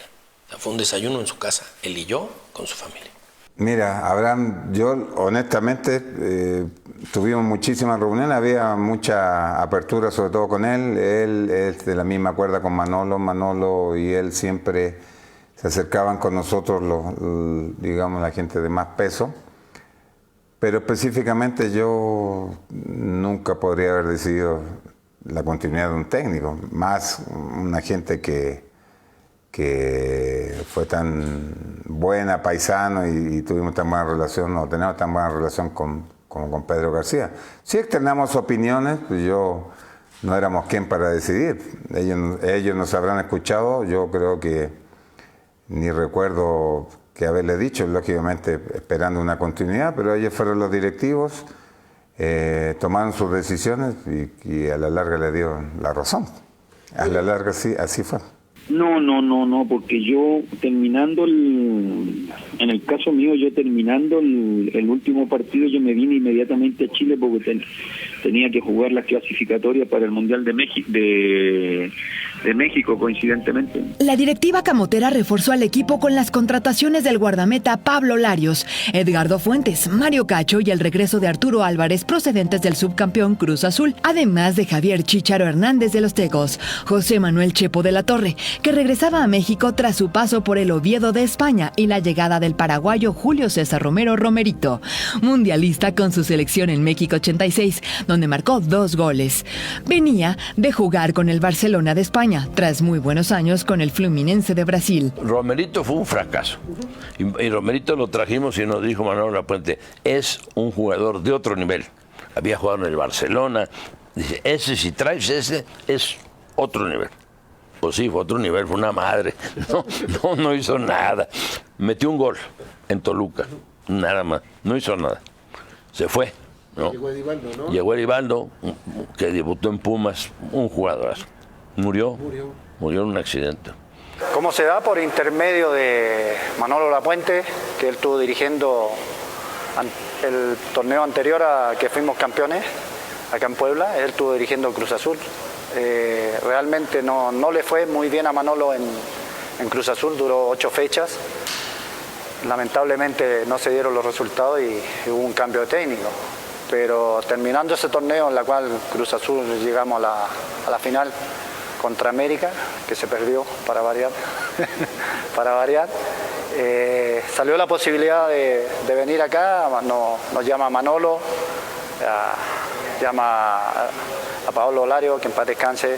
O sea, fue un desayuno en su casa, él y yo, con su familia. Mira, Abraham, yo honestamente tuvimos muchísimas reuniones, había mucha apertura sobre todo con él. Él es de la misma cuerda con Manolo y él siempre se acercaban con nosotros, digamos, la gente de más peso. Pero específicamente yo nunca podría haber decidido la continuidad de un técnico, más una gente que fue tan buena, paisano, y tuvimos tan buena relación, o tenemos tan buena relación como con Pedro García. Sí externamos opiniones, pues no éramos quien para decidir. Ellos nos habrán escuchado, yo creo que ni recuerdo que haberle dicho, lógicamente esperando una continuidad, pero ellos fueron los directivos, tomaron sus decisiones y a la larga le dieron la razón. A la larga sí, así fue. No, porque yo terminando En el caso mío, yo terminando el último partido, yo me vine inmediatamente a Chile porque tenía que jugar las clasificatorias para el Mundial de México, coincidentemente. La directiva camotera reforzó al equipo con las contrataciones del guardameta Pablo Larios, Edgardo Fuentes, Mario Cacho y el regreso de Arturo Álvarez procedentes del subcampeón Cruz Azul, además de Javier Chícharo Hernández de los Tecos, José Manuel Chepo de la Torre, que regresaba a México tras su paso por el Oviedo de España, y la llegada del paraguayo Julio César Romero Romerito, mundialista con su selección en México 86, donde marcó 2 goles. Venía de jugar con el Barcelona de España, tras muy buenos años con el Fluminense de Brasil. Romerito fue un fracaso. Y Romerito lo trajimos y nos dijo Manolo Lapuente, es un jugador de otro nivel. Había jugado en el Barcelona. Dice, si traes ese, es otro nivel. Pues sí, fue otro nivel, fue una madre. No hizo nada. Metió un gol en Toluca, nada más. No hizo nada. Se fue, ¿no? Llegó Edivaldo, que debutó en Pumas, un jugador. Murió en un accidente. ¿Cómo se da? Por intermedio de Manolo Lapuente, que él estuvo dirigiendo el torneo anterior a que fuimos campeones acá en Puebla. Él estuvo dirigiendo Cruz Azul. Realmente no le fue muy bien a Manolo en Cruz Azul, duró 8 fechas. Lamentablemente no se dieron los resultados y hubo un cambio de técnico. Pero terminando ese torneo en la cual Cruz Azul llegamos a la final contra América, que se perdió para variar, salió la posibilidad de venir acá, nos llama Manolo, llama a Pablo Lario, que en paz descanse,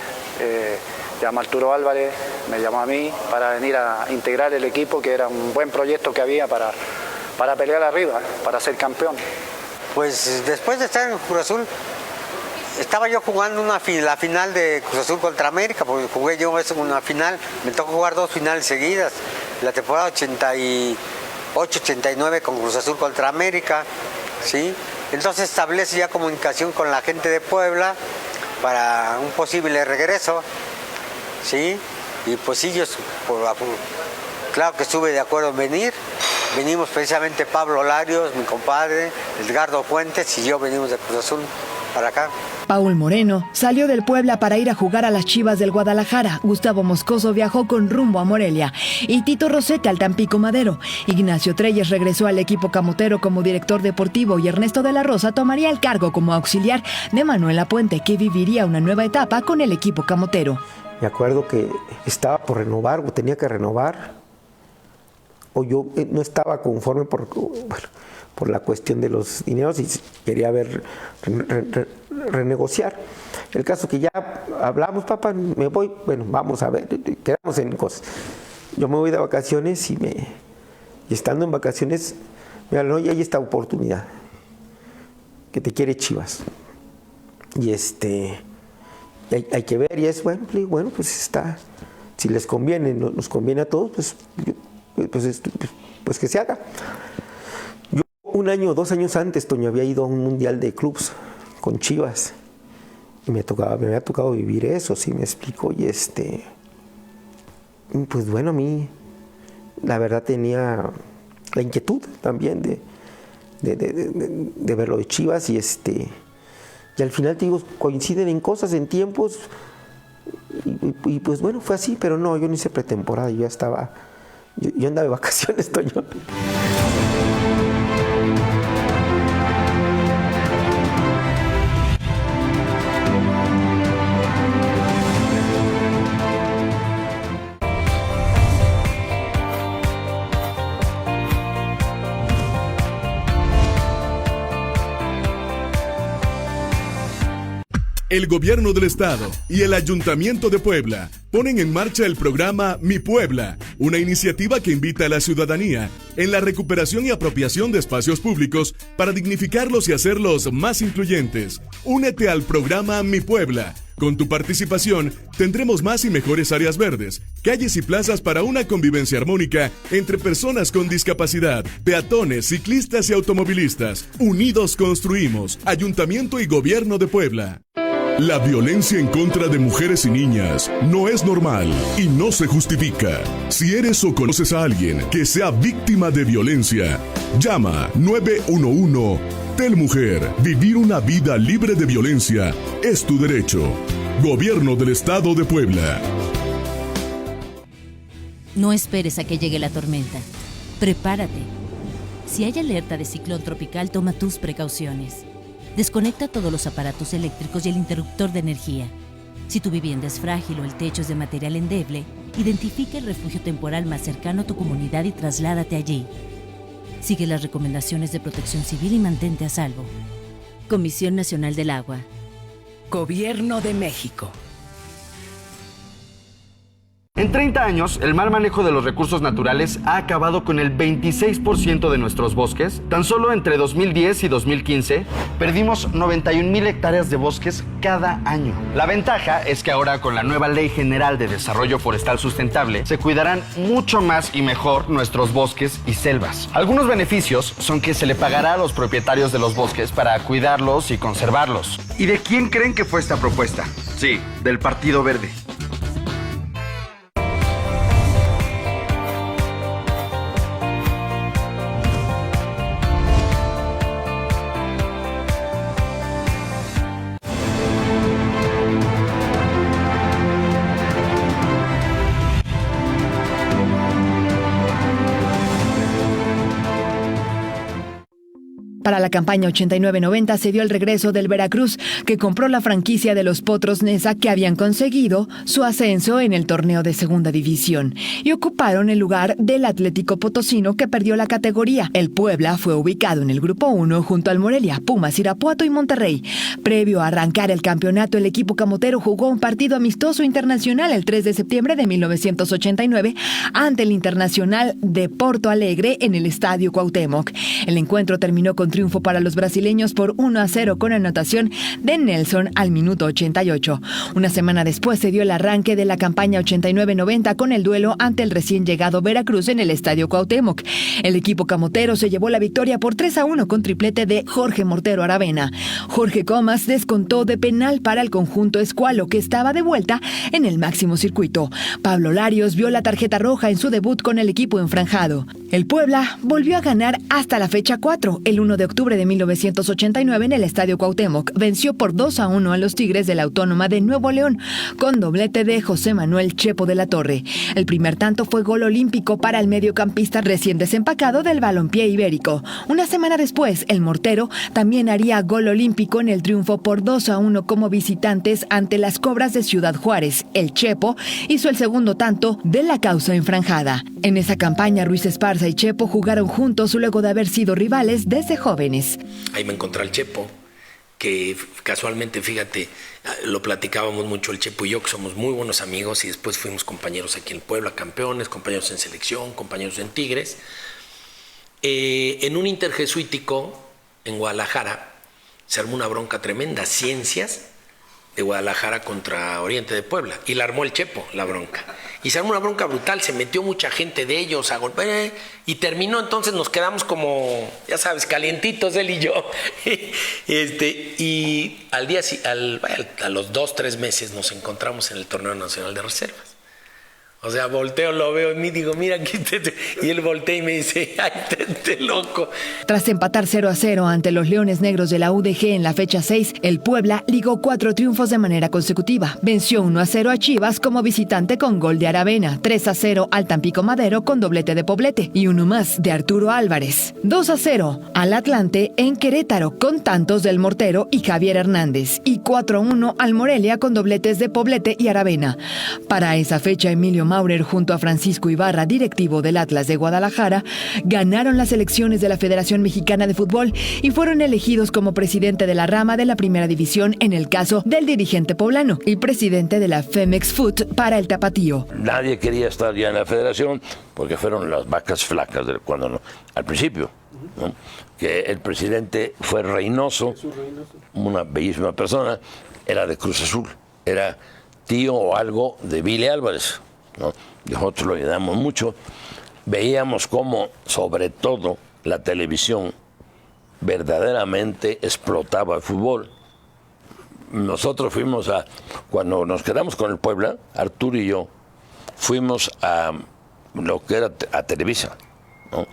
llama a Arturo Álvarez, me llamó a mí para venir a integrar el equipo, que era un buen proyecto que había para pelear arriba, para ser campeón. Pues después de estar en Cruz Azul, estaba yo jugando la final de Cruz Azul contra América, porque jugué yo una final, me tocó jugar 2 finales seguidas, la temporada 88-89 con Cruz Azul contra América, ¿sí? Entonces establece ya comunicación con la gente de Puebla para un posible regreso, ¿sí? Y pues sí, yo claro que estuve de acuerdo en venir. Venimos precisamente Pablo Larios, mi compadre, Edgardo Fuentes y yo venimos de Cruz Azul para acá. Paul Moreno salió del Puebla para ir a jugar a las Chivas del Guadalajara. Gustavo Moscoso viajó con rumbo a Morelia y Tito Rosete al Tampico Madero. Ignacio Treyes regresó al equipo camotero como director deportivo y Ernesto de la Rosa tomaría el cargo como auxiliar de Manuel Lapuente, que viviría una nueva etapa con el equipo camotero. Me acuerdo que estaba por renovar o tenía que renovar, o yo no estaba conforme por la cuestión de los dineros y quería renegociar. El caso que ya hablamos, papá, me voy, bueno, vamos a ver, quedamos en cosas. Yo me voy de vacaciones y estando en vacaciones, me hablan, oye, hay esta oportunidad que te quiere Chivas. Y hay que ver, y es bueno, pues está, si les conviene, nos conviene a todos, pues que se haga. Yo 1 año, 2 años antes, Toño, había ido a un mundial de clubs con Chivas y me había tocado vivir eso, sí me explico, y pues bueno, a mí la verdad tenía la inquietud también de ver lo de Chivas y al final te digo, coinciden en cosas, en tiempos y pues bueno, fue así, pero no, yo no hice pretemporada, yo andaba de vacaciones, Toño. El Gobierno del Estado y el Ayuntamiento de Puebla ponen en marcha el programa Mi Puebla, una iniciativa que invita a la ciudadanía en la recuperación y apropiación de espacios públicos para dignificarlos y hacerlos más incluyentes. Únete al programa Mi Puebla. Con tu participación, tendremos más y mejores áreas verdes, calles y plazas para una convivencia armónica entre personas con discapacidad, peatones, ciclistas y automovilistas. Unidos construimos. Ayuntamiento y Gobierno de Puebla. La violencia en contra de mujeres y niñas no es normal y no se justifica. Si eres o conoces a alguien que sea víctima de violencia, llama 911. Telmujer, vivir una vida libre de violencia es tu derecho. Gobierno del Estado de Puebla. No esperes a que llegue la tormenta. Prepárate. Si hay alerta de ciclón tropical, toma tus precauciones. Desconecta todos los aparatos eléctricos y el interruptor de energía. Si tu vivienda es frágil o el techo es de material endeble, identifica el refugio temporal más cercano a tu comunidad y trasládate allí. Sigue las recomendaciones de Protección Civil y mantente a salvo. Comisión Nacional del Agua. Gobierno de México. En 30 años, el mal manejo de los recursos naturales ha acabado con el 26% de nuestros bosques. Tan solo entre 2010 y 2015, perdimos 91,000 hectáreas de bosques cada año. La ventaja es que ahora, con la nueva Ley General de Desarrollo Forestal Sustentable, se cuidarán mucho más y mejor nuestros bosques y selvas. Algunos beneficios son que se le pagará a los propietarios de los bosques para cuidarlos y conservarlos. ¿Y de quién creen que fue esta propuesta? Sí, del Partido Verde. Para la campaña 89-90 se dio el regreso del Veracruz, que compró la franquicia de los Potros Neza, que habían conseguido su ascenso en el torneo de segunda división, y ocuparon el lugar del Atlético Potosino, que perdió la categoría. El Puebla fue ubicado en el grupo 1 junto al Morelia, Pumas, Irapuato y Monterrey. Previo a arrancar el campeonato, el equipo camotero jugó un partido amistoso internacional el 3 de septiembre de 1989 ante el Internacional de Porto Alegre en el Estadio Cuauhtémoc. El encuentro terminó con triunfo para los brasileños por 1-0 con anotación de Nelson al minuto 88. Una semana después se dio el arranque de la campaña 89-90 con el duelo ante el recién llegado Veracruz en el Estadio Cuauhtémoc. El equipo camotero se llevó la victoria por 3-1 con triplete de Jorge Mortero Aravena. Jorge Comas descontó de penal para el conjunto escualo, que estaba de vuelta en el máximo circuito. Pablo Larios vio la tarjeta roja en su debut con el equipo enfranjado. El Puebla volvió a ganar hasta la fecha 4. El 1 de octubre de 1989 en el Estadio Cuauhtémoc venció por 2-1 a los Tigres de la Autónoma de Nuevo León con doblete de José Manuel Chepo de la Torre. El primer tanto fue gol olímpico para el mediocampista recién desempacado del balompié ibérico. Una semana después, el Mortero también haría gol olímpico en el triunfo por 2-1 como visitantes ante las Cobras de Ciudad Juárez. El Chepo hizo el segundo tanto de la causa enfranjada. En esa campaña, Ruiz Esparza y Chepo jugaron juntos luego de haber sido rivales desde jóvenes. Ahí me encontré al Chepo, que casualmente, fíjate, lo platicábamos mucho el Chepo y yo, que somos muy buenos amigos, y después fuimos compañeros aquí en Puebla, campeones, compañeros en selección, compañeros en Tigres. En un interjesuítico en Guadalajara se armó una bronca tremenda, Ciencias de Guadalajara contra Oriente de Puebla, y la armó el Chepo, la bronca. Y se armó una bronca brutal, se metió mucha gente de ellos a golpear, y terminó, entonces nos quedamos como, ya sabes, calientitos él y yo. Y a los 2-3 meses nos encontramos en el Torneo Nacional de Reservas. O sea, volteo, lo veo en mí, digo, mira aquí, y él voltea y me dice, ay, te loco. Tras empatar 0-0 ante los Leones Negros de la UDG en la fecha 6, el Puebla ligó 4 triunfos de manera consecutiva. Venció 1-0 a Chivas como visitante con gol de Aravena, 3-0 al Tampico Madero con doblete de Poblete y uno más de Arturo Álvarez, 2-0 al Atlante en Querétaro con tantos del Mortero y Javier Hernández, y 4-1 al Morelia con dobletes de Poblete y Aravena. Para esa fecha, Emilio Maurer junto a Francisco Ibarra, directivo del Atlas de Guadalajara, ganaron las elecciones de la Federación Mexicana de Fútbol y fueron elegidos como presidente de la rama de la Primera División en el caso del dirigente poblano y presidente de la Femex Foot para el Tapatío. Nadie quería estar ya en la federación porque fueron las vacas flacas al principio, ¿no? Que el presidente fue Reynoso, una bellísima persona, era de Cruz Azul, era tío o algo de Billy Álvarez, ¿no? Nosotros lo ayudamos mucho. Veíamos cómo, sobre todo, la televisión verdaderamente explotaba el fútbol. nosotros fuimos cuando nos quedamos con el Puebla, Arturo y yo, fuimos a lo que era a Televisa, ¿no?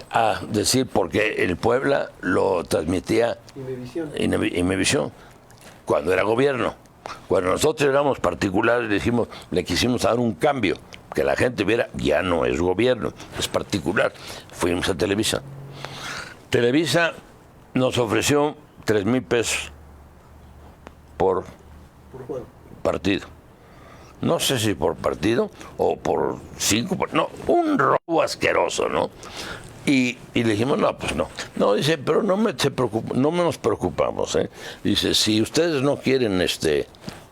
A decir, porque el Puebla lo transmitía Imevisión, cuando era gobierno. Cuando nosotros éramos particulares, le quisimos dar un cambio, que la gente viera, ya no es gobierno, es particular. Fuimos a Televisa. Televisa nos ofreció 3,000 pesos por partido. No sé si por partido o por 5, no, un robo asqueroso, ¿no? Y le dijimos, no, pues no. No, dice, pero no nos preocupamos, ¿eh? Dice, si ustedes no quieren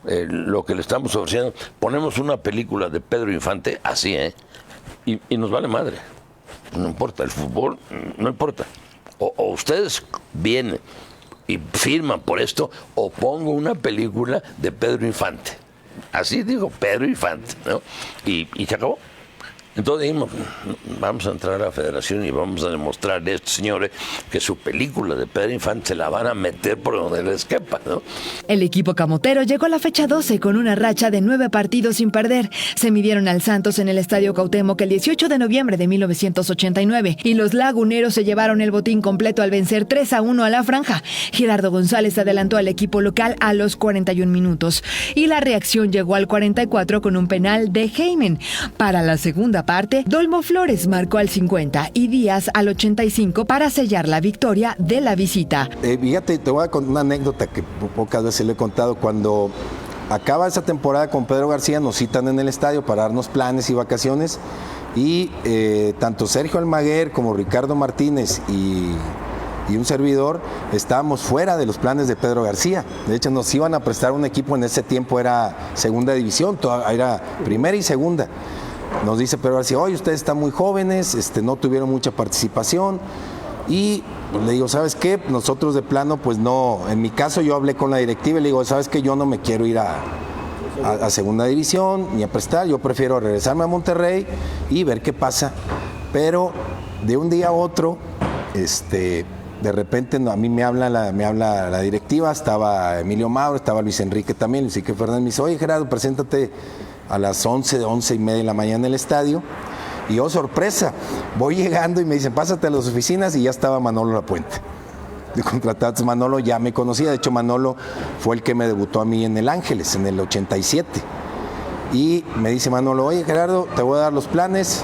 lo que le estamos ofreciendo, ponemos una película de Pedro Infante, así, ¿eh? Y nos vale madre. No importa, el fútbol, no importa. O ustedes vienen y firman por esto, o pongo una película de Pedro Infante. Así digo, Pedro Infante, ¿no? Y se acabó. Entonces dijimos, vamos a entrar a la federación y vamos a demostrarle a estos señores que su película de Pedro Infante se la van a meter por donde les quepa, ¿no? El equipo camotero llegó a la fecha 12 con una racha de 9 partidos sin perder. Se midieron al Santos en el Estadio Cuauhtémoc el 18 de noviembre de 1989 y los laguneros se llevaron el botín completo al vencer 3-1 a la Franja. Gerardo González adelantó al equipo local a los 41 minutos y la reacción llegó al 44 con un penal de Heyman. Para la segunda parte, Dolmo Flores marcó al 50 y Díaz al 85 para sellar la victoria de la visita. Fíjate, te voy a contar una anécdota que pocas veces le he contado. Cuando acaba esa temporada con Pedro García, nos citan en el estadio para darnos planes y vacaciones y tanto Sergio Almaguer como Ricardo Martínez y un servidor estábamos fuera de los planes de Pedro García. De hecho, nos iban a prestar un equipo, en ese tiempo era segunda división, era primera y segunda. Nos dice Pedro García, oye, ustedes están muy jóvenes, no tuvieron mucha participación. Y pues, le digo, ¿sabes qué? Nosotros de plano, pues no, en mi caso yo hablé con la directiva y le digo, ¿sabes qué? Yo no me quiero ir a segunda división ni a prestar, yo prefiero regresarme a Monterrey y ver qué pasa. Pero de un día a otro, de repente a mí me habla la directiva, estaba Emilio Mauro, estaba Luis Enrique también, Luis Enrique Fernández, me dice, oye Gerardo, preséntate a las 11:30 de la mañana en el estadio. Y yo, sorpresa, voy llegando y me dicen, pásate a las oficinas, y ya estaba Manolo Lapuente. De contratados, Manolo ya me conocía, de hecho Manolo fue el que me debutó a mí en el Ángeles, en el 87. Y me dice Manolo, oye Gerardo, te voy a dar los planes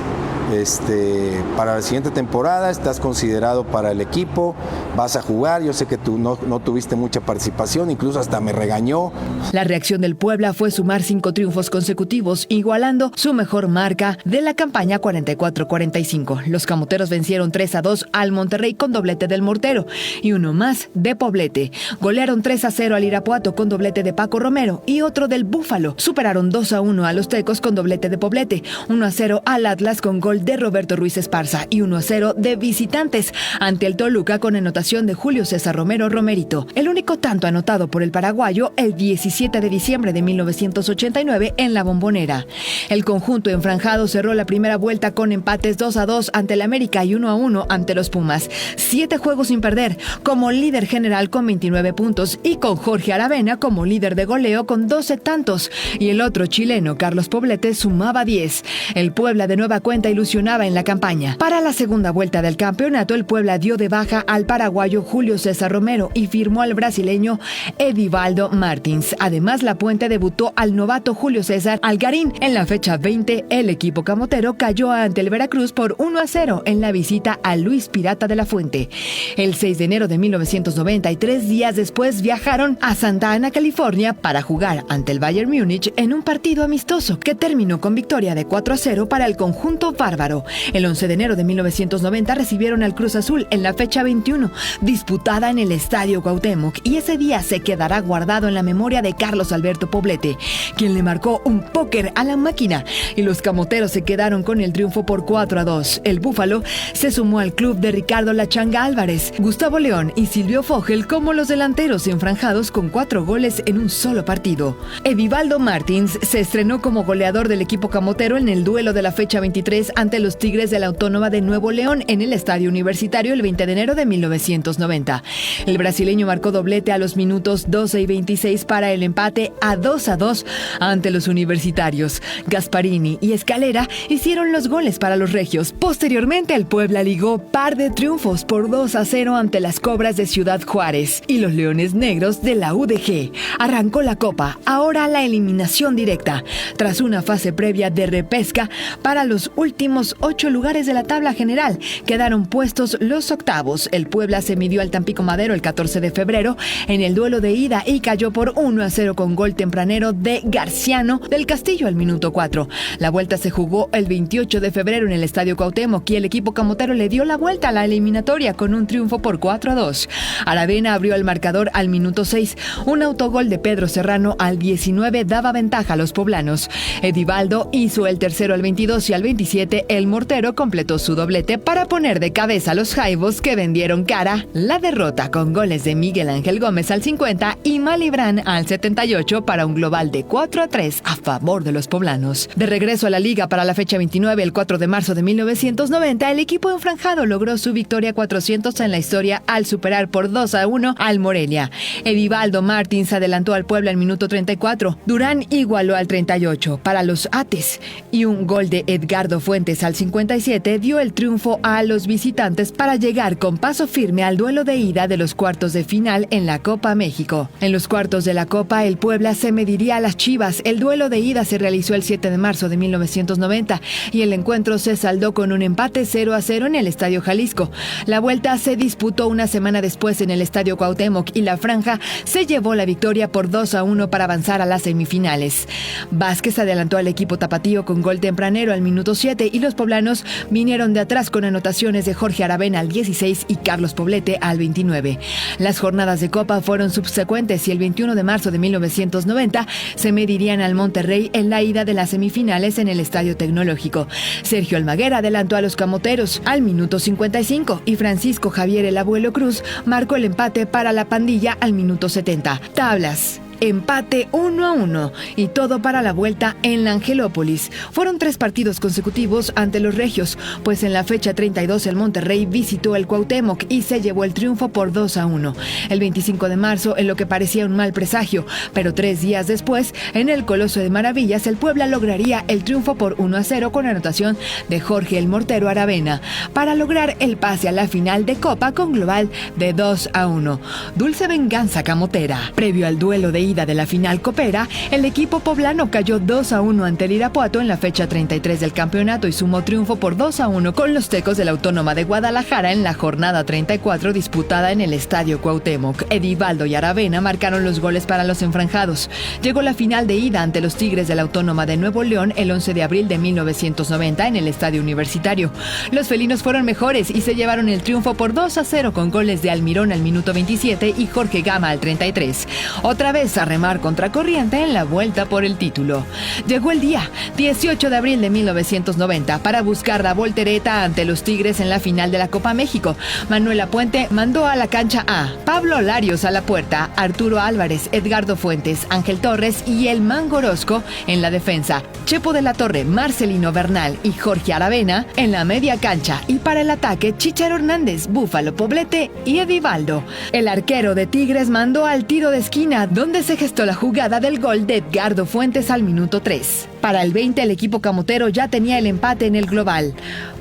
para la siguiente temporada, estás considerado para el equipo, vas a jugar, yo sé que tú no tuviste mucha participación, incluso hasta me regañó. La reacción del Puebla fue sumar 5 triunfos consecutivos, igualando su mejor marca de la campaña 44-45. Los camoteros vencieron 3-2 al Monterrey con doblete del Mortero y uno más de Poblete. Golearon 3-0 al Irapuato con doblete de Paco Romero y otro del Búfalo. Superaron 2-1 a los Tecos con doblete de Poblete, 1-0 al Atlas con gol de Roberto Ruiz Esparza y 1-0 de visitantes ante el Toluca con anotación de Julio César Romero Romerito. El único tanto anotado por el paraguayo el 17 de diciembre de 1989 en la Bombonera. El conjunto enfranjado cerró la primera vuelta con empates 2-2 ante el América y 1-1 ante los Pumas. 7 juegos sin perder, como líder general con 29 puntos y con Jorge Aravena como líder de goleo con 12 tantos. Y el otro chileno, Carlos Poblete, sumaba 10. El Puebla de nueva cuenta ilusionaba en la campaña. Para la segunda vuelta del campeonato, el Puebla dio de baja al paraguayo Julio César Romero y firmó al brasileño Edivaldo Martins. Además, Lapuente debutó al novato Julio César Algarín. En la fecha 20, el equipo camotero cayó ante el Veracruz por 1-0 en la visita a Luis Pirata de la Fuente. El 6 de enero de 1993, días después, viajaron a Santa Ana, California, para jugar ante el Bayern Múnich en un partido amistoso que terminó con victoria de 4-0 para el conjunto bárbaro. El 11 de enero de 1990 recibieron al Cruz Azul en la fecha 21, disputada en el Estadio Cuauhtémoc, y ese día se quedará guardado en la memoria de Carlos Alberto Poblete, quien le marcó un póker a la máquina, y los camoteros se quedaron con el triunfo por 4-2. El Búfalo se sumó al club de Ricardo La Changa Álvarez, Gustavo León y Silvio Fogel como los delanteros enfranjados con 4 goles en un solo partido. Edivaldo Martins se estrenó como goleador del equipo camotero en el duelo de la fecha 23 ante ante los Tigres de la Autónoma de Nuevo León en el Estadio Universitario el 20 de enero de 1990. El brasileño marcó doblete a los minutos 12 y 26 para el empate a 2-2 ante los universitarios. Gasparini y Escalera hicieron los goles para los regios. Posteriormente, el Puebla ligó par de triunfos por 2-0 ante las Cobras de Ciudad Juárez y los Leones Negros de la UDG. Arrancó la Copa, ahora la eliminación directa. Tras una fase previa de repesca, para los últimos 8 lugares de la tabla general quedaron puestos los octavos. El Puebla se midió al Tampico Madero el 14 de febrero en el duelo de ida y cayó por 1-0 con gol tempranero de Garciano del Castillo al minuto 4. La vuelta se jugó el 28 de febrero en el Estadio Cuauhtémoc y el equipo camotero le dio la vuelta a la eliminatoria con un triunfo por 4-2. Aravena abrió el marcador al minuto 6. Un autogol de Pedro Serrano al 19 daba ventaja a los poblanos. Edivaldo hizo el tercero al 22 y al 27 el Mortero completó su doblete para poner de cabeza a los jaivos, que vendieron cara la derrota con goles de Miguel Ángel Gómez al 50 y Malibran al 78 para un global de 4-3 a favor de los poblanos. De regreso a la liga para la fecha 29, el 4 de marzo de 1990, el equipo enfranjado logró su victoria 400 en la historia al superar por 2-1 al Morelia. Edivaldo Martins adelantó al Puebla al minuto 34. Durán igualó al 38 para los Ates y un gol de Edgardo Fuentes al 57 dio el triunfo a los visitantes para llegar con paso firme al duelo de ida de los cuartos de final en la Copa México. En los cuartos de la Copa, el Puebla se mediría a las Chivas. El duelo de ida se realizó el 7 de marzo de 1990 y el encuentro se saldó con un empate 0-0 en el Estadio Jalisco. La vuelta se disputó una semana después en el Estadio Cuauhtémoc y la franja se llevó la victoria por 2-1 para avanzar a las semifinales. Vázquez adelantó al equipo tapatío con gol tempranero al minuto 7 y los poblanos vinieron de atrás con anotaciones de Jorge Aravena al 16 y Carlos Poblete al 29. Las jornadas de Copa fueron subsecuentes y el 21 de marzo de 1990 se medirían al Monterrey en la ida de las semifinales en el Estadio Tecnológico. Sergio Almaguer adelantó a los camoteros al minuto 55 y Francisco Javier el Abuelo Cruz marcó el empate para la Pandilla al minuto 70. Tablas. Empate 1-1 y todo para la vuelta en la Angelópolis. Fueron 3 partidos consecutivos ante los regios, pues en la fecha 32 el Monterrey visitó el Cuauhtémoc y se llevó el triunfo por 2-1. El 25 de marzo, en lo que parecía un mal presagio, pero 3 días después, en el Coloso de Maravillas, el Puebla lograría el triunfo por 1-0 con anotación de Jorge el Mortero Aravena, para lograr el pase a la final de Copa con global de 2-1. Dulce venganza camotera. Previo al duelo de ida de la final copera, el equipo poblano cayó 2-1 ante el Irapuato en la fecha 33 del campeonato y sumó triunfo por 2-1 con los Tecos de la Autónoma de Guadalajara en la jornada 34 disputada en el Estadio Cuauhtémoc. Edivaldo y Aravena marcaron los goles para los enfranjados. Llegó la final de ida ante los Tigres de la Autónoma de Nuevo León el 11 de abril de 1990 en el Estadio Universitario. Los felinos fueron mejores y se llevaron el triunfo por 2-0 con goles de Almirón al minuto 27 y Jorge Gama al 33. Otra vez a remar contracorriente en la vuelta por el título. Llegó el día 18 de abril de 1990 para buscar la voltereta ante los Tigres en la final de la Copa México. Manuel Lapuente mandó a la cancha a Pablo Larios a la puerta, Arturo Álvarez, Edgardo Fuentes, Ángel Torres y el Mango Orozco en la defensa, Chepo de la Torre, Marcelino Bernal y Jorge Aravena en la media cancha y para el ataque Chicharo Hernández, Búfalo Poblete y Edivaldo. El arquero de Tigres mandó al tiro de esquina donde se gestó la jugada del gol de Edgardo Fuentes al minuto 3. Para el 20 el equipo camotero ya tenía el empate en el global.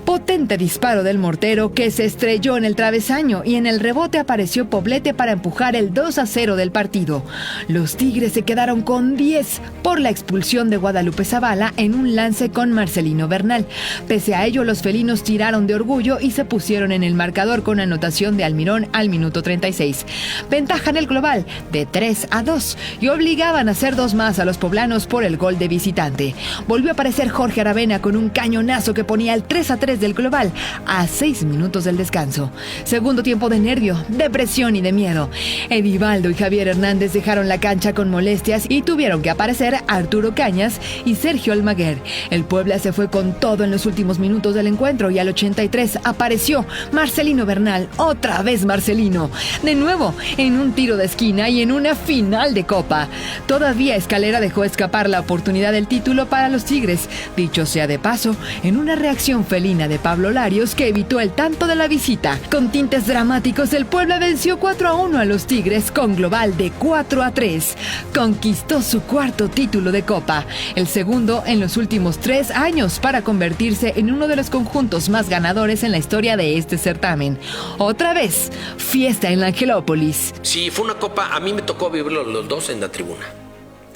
Potente disparo del Mortero que se estrelló en el travesaño y en el rebote apareció Poblete para empujar el 2-0 del partido. Los Tigres se quedaron con 10 por la expulsión de Guadalupe Zavala en un lance con Marcelino Bernal. Pese a ello, los felinos tiraron de orgullo y se pusieron en el marcador con anotación de Almirón al minuto 36. Ventaja en el global de 3-2 y obligaban a hacer 2 más a los poblanos por el gol de visitante. Volvió a aparecer Jorge Aravena con un cañonazo que ponía el 3-3 3 del global a 6 minutos del descanso. Segundo tiempo de nervio, de presión y de miedo. Edivaldo y Javier Hernández dejaron la cancha con molestias y tuvieron que aparecer Arturo Cañas y Sergio Almaguer. El Puebla se fue con todo en los últimos minutos del encuentro y al 83 apareció Marcelino Bernal, otra vez Marcelino, de nuevo en un tiro de esquina y en una final de Copa. Todavía Escalera dejó escapar la oportunidad del título para los Tigres, dicho sea de paso, en una reacción felina de Pablo Larios que evitó el tanto de la visita. Con tintes dramáticos, el Puebla venció 4-1 a los Tigres con global de 4-3. Conquistó su cuarto título de Copa, el segundo en los últimos 3 años, para convertirse en uno de los conjuntos más ganadores en la historia de este certamen. Otra vez, fiesta en la Angelópolis. Sí, fue una Copa, a mí me tocó vivirlo los dos en la tribuna.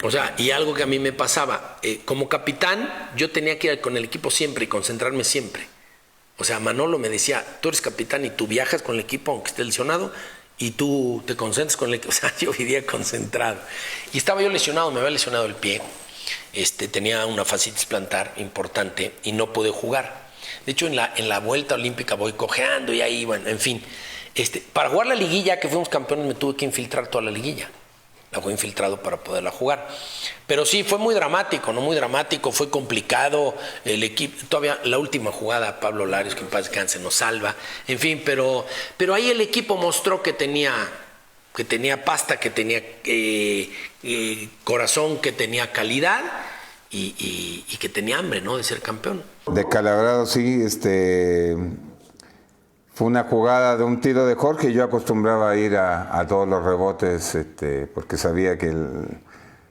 O sea, y algo que a mí me pasaba, como capitán, yo tenía que ir con el equipo siempre y concentrarme siempre. O sea, Manolo me decía, tú eres capitán y tú viajas con el equipo aunque esté lesionado y tú te concentras con el equipo. O sea, yo vivía concentrado. Y estaba yo lesionado, me había lesionado el pie. Tenía una fascitis plantar importante y no pude jugar. De hecho, en la vuelta olímpica voy cojeando y ahí, bueno, en fin. Para jugar la liguilla, que fuimos campeones, me tuve que infiltrar toda la liguilla. La fue infiltrado para poderla jugar. Pero sí, fue muy dramático, ¿no? Muy dramático, fue complicado. El equipo, todavía la última jugada, Pablo Larios, que en paz descanse, nos salva. En fin, pero ahí el equipo mostró que tenía pasta, que tenía corazón, que tenía calidad y que tenía hambre, ¿no? De ser campeón. De Calabrado, sí, fue una jugada de un tiro de Jorge. Yo acostumbraba a ir a todos los rebotes, porque sabía que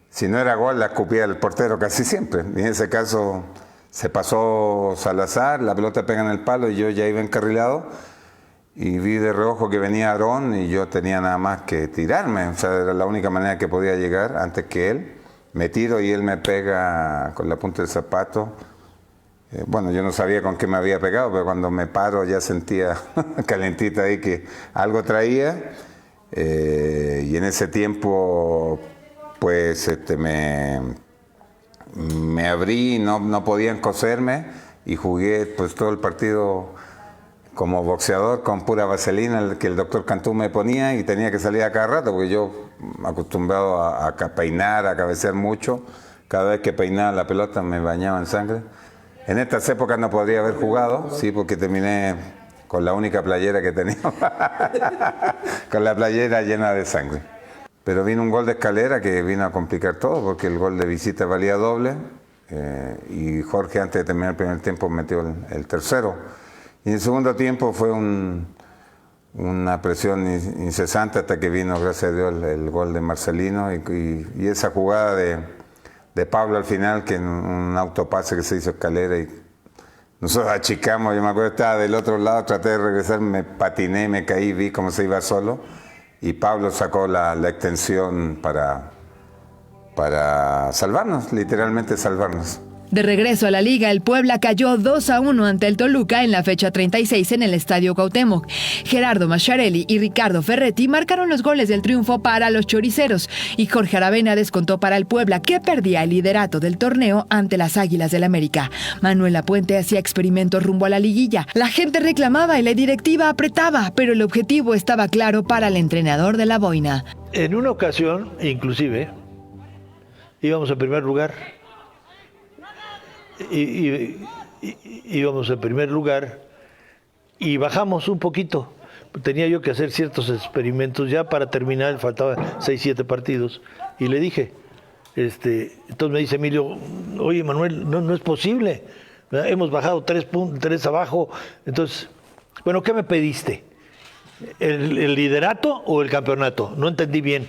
si no era gol, la escupía el portero casi siempre. Y en ese caso se pasó Salazar, la pelota pega en el palo y yo ya iba encarrilado. Y vi de reojo que venía Aarón y yo tenía nada más que tirarme. O sea, era la única manera que podía llegar antes que él. Me tiro y él me pega con la punta del zapato. Bueno, yo no sabía con qué me había pegado, pero cuando me paro ya sentía calentita ahí que algo traía. Y en ese tiempo, pues, me abrí, no podían coserme y jugué pues todo el partido como boxeador con pura vaselina que el doctor Cantú me ponía y tenía que salir a cada rato, porque yo acostumbrado a peinar, a cabecear mucho, cada vez que peinaba la pelota me bañaba en sangre. En estas épocas no podría haber jugado, sí, porque terminé con la única playera que tenía, con la playera llena de sangre. Pero vino un gol de Escalera que vino a complicar todo, porque el gol de visita valía doble, y Jorge antes de terminar el primer tiempo metió el tercero. Y en el segundo tiempo fue una presión incesante hasta que vino, gracias a Dios, el gol de Marcelino y esa jugada de Pablo al final, que en un autopase que se hizo Escalera y nosotros achicamos. Yo me acuerdo, estaba del otro lado, traté de regresar, me patiné, me caí, vi cómo se iba solo y Pablo sacó la extensión para salvarnos, literalmente salvarnos. De regreso a la liga, el Puebla cayó 2-1 ante el Toluca en la fecha 36 en el Estadio Cuauhtémoc. Gerardo Macharelli y Ricardo Ferretti marcaron los goles del triunfo para los choriceros y Jorge Aravena descontó para el Puebla, que perdía el liderato del torneo ante las Águilas del América. Manuel Lapuente hacía experimentos rumbo a la liguilla. La gente reclamaba y la directiva apretaba, pero el objetivo estaba claro para el entrenador de la Boina. En una ocasión, inclusive, íbamos en primer lugar. Íbamos en primer lugar y bajamos un poquito. Tenía yo que hacer ciertos experimentos ya para terminar, faltaban 6-7 partidos. Y le dije, entonces me dice Emilio, oye Manuel, no es posible, ¿verdad? Hemos bajado 3 abajo. Entonces, bueno, ¿qué me pediste? ¿El liderato o el campeonato? No entendí bien.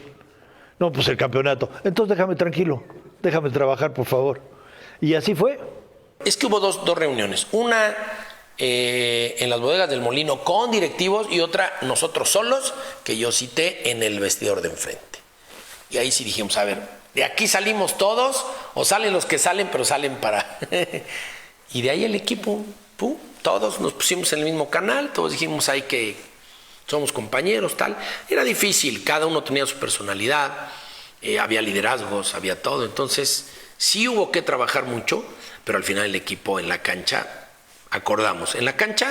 No, pues el campeonato. Entonces déjame tranquilo, déjame trabajar, por favor. Y así fue. Es que hubo dos reuniones. Una en las bodegas del Molino con directivos y otra nosotros solos, que yo cité en el vestidor de enfrente. Y ahí sí dijimos, a ver, de aquí salimos todos, o salen los que salen, pero salen para... Y de ahí el equipo, todos nos pusimos en el mismo canal, todos dijimos ahí que somos compañeros, tal. Era difícil, cada uno tenía su personalidad, había liderazgos, había todo. Entonces, sí hubo que trabajar mucho, pero al final el equipo en la cancha acordamos. En la cancha,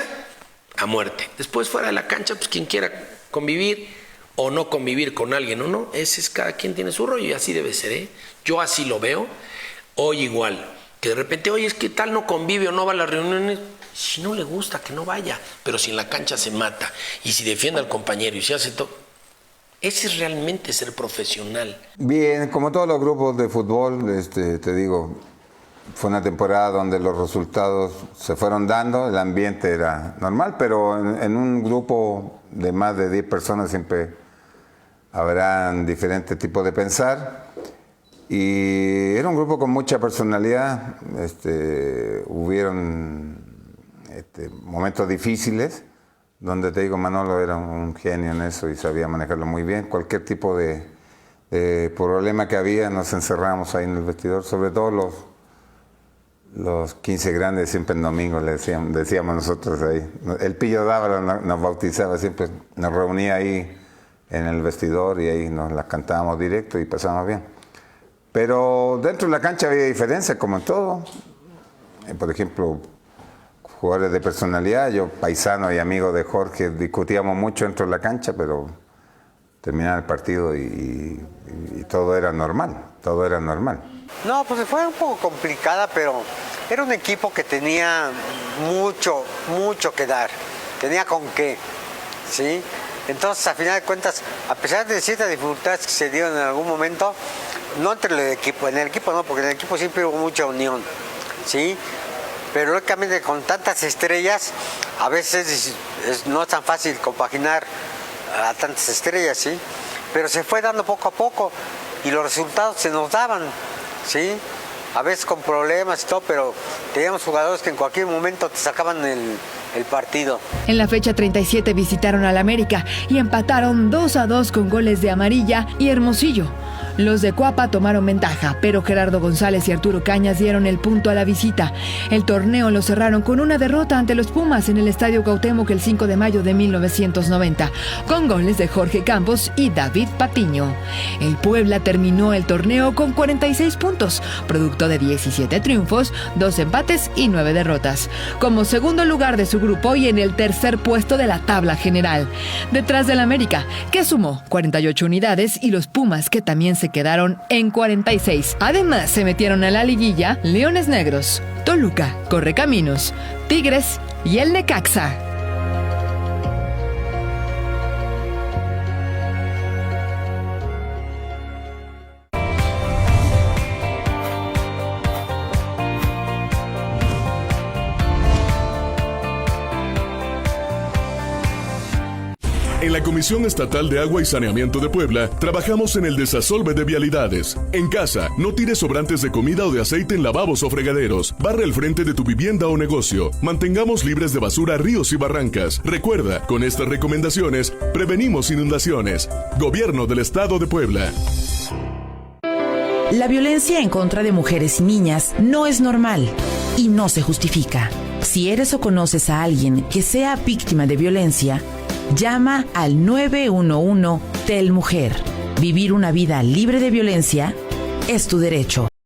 a muerte. Después, fuera de la cancha, pues quien quiera convivir o no convivir con alguien o no, ese es cada quien tiene su rollo y así debe ser, ¿eh? Yo así lo veo. Hoy igual, que de repente, oye, es que tal no convive o no va a las reuniones. Si no le gusta, que no vaya. Pero si en la cancha se mata y si defiende al compañero y si hace todo, ese es realmente ser profesional. Bien, como todos los grupos de fútbol, te digo, fue una temporada donde los resultados se fueron dando, el ambiente era normal, pero en un grupo de más de 10 personas siempre habrán diferentes tipos de pensar. Y era un grupo con mucha personalidad, hubieron momentos difíciles, donde te digo, Manolo era un genio en eso y sabía manejarlo muy bien. Cualquier tipo de problema que había, nos encerramos ahí en el vestidor, sobre todo los 15 grandes, siempre en domingo le decíamos nosotros ahí. El Pillo Dávalo nos bautizaba, siempre nos reunía ahí en el vestidor y ahí nos las cantábamos directo y pasábamos bien. Pero dentro de la cancha había diferencias, como en todo. Por ejemplo, jugadores de personalidad, yo paisano y amigo de Jorge, discutíamos mucho dentro de la cancha, pero terminaba el partido y todo era normal, todo era normal. No, pues fue un poco complicada, pero era un equipo que tenía mucho que dar, tenía con qué, ¿sí? Entonces, a final de cuentas, a pesar de ciertas dificultades que se dieron en algún momento, no entre el equipo, en el equipo no, porque en el equipo siempre hubo mucha unión, ¿sí? Pero lógicamente con tantas estrellas, a veces no es tan fácil compaginar a tantas estrellas, ¿sí? Pero se fue dando poco a poco y los resultados se nos daban, ¿sí? A veces con problemas y todo, pero teníamos jugadores que en cualquier momento te sacaban el partido. En la fecha 37 visitaron al América y empataron 2-2 con goles de Amarilla y Hermosillo. Los de Cuapa tomaron ventaja, pero Gerardo González y Arturo Cañas dieron el punto a la visita. El torneo lo cerraron con una derrota ante los Pumas en el Estadio Cuauhtémoc el 5 de mayo de 1990, con goles de Jorge Campos y David Patiño. El Puebla terminó el torneo con 46 puntos, producto de 17 triunfos, 2 empates y 9 derrotas, como segundo lugar de su grupo y en el tercer puesto de la tabla general, detrás del América, que sumó 48 unidades, y los Pumas, que también se quedaron en 46. Además, se metieron a la liguilla Leones Negros, Toluca, Correcaminos, Tigres y el Necaxa. En la Comisión Estatal de Agua y Saneamiento de Puebla, trabajamos en el desasolve de vialidades. En casa, no tires sobrantes de comida o de aceite en lavabos o fregaderos. Barre el frente de tu vivienda o negocio. Mantengamos libres de basura ríos y barrancas. Recuerda, con estas recomendaciones, prevenimos inundaciones. Gobierno del Estado de Puebla. La violencia en contra de mujeres y niñas no es normal y no se justifica. Si eres o conoces a alguien que sea víctima de violencia, llama al 911 TEL Mujer. Vivir una vida libre de violencia es tu derecho.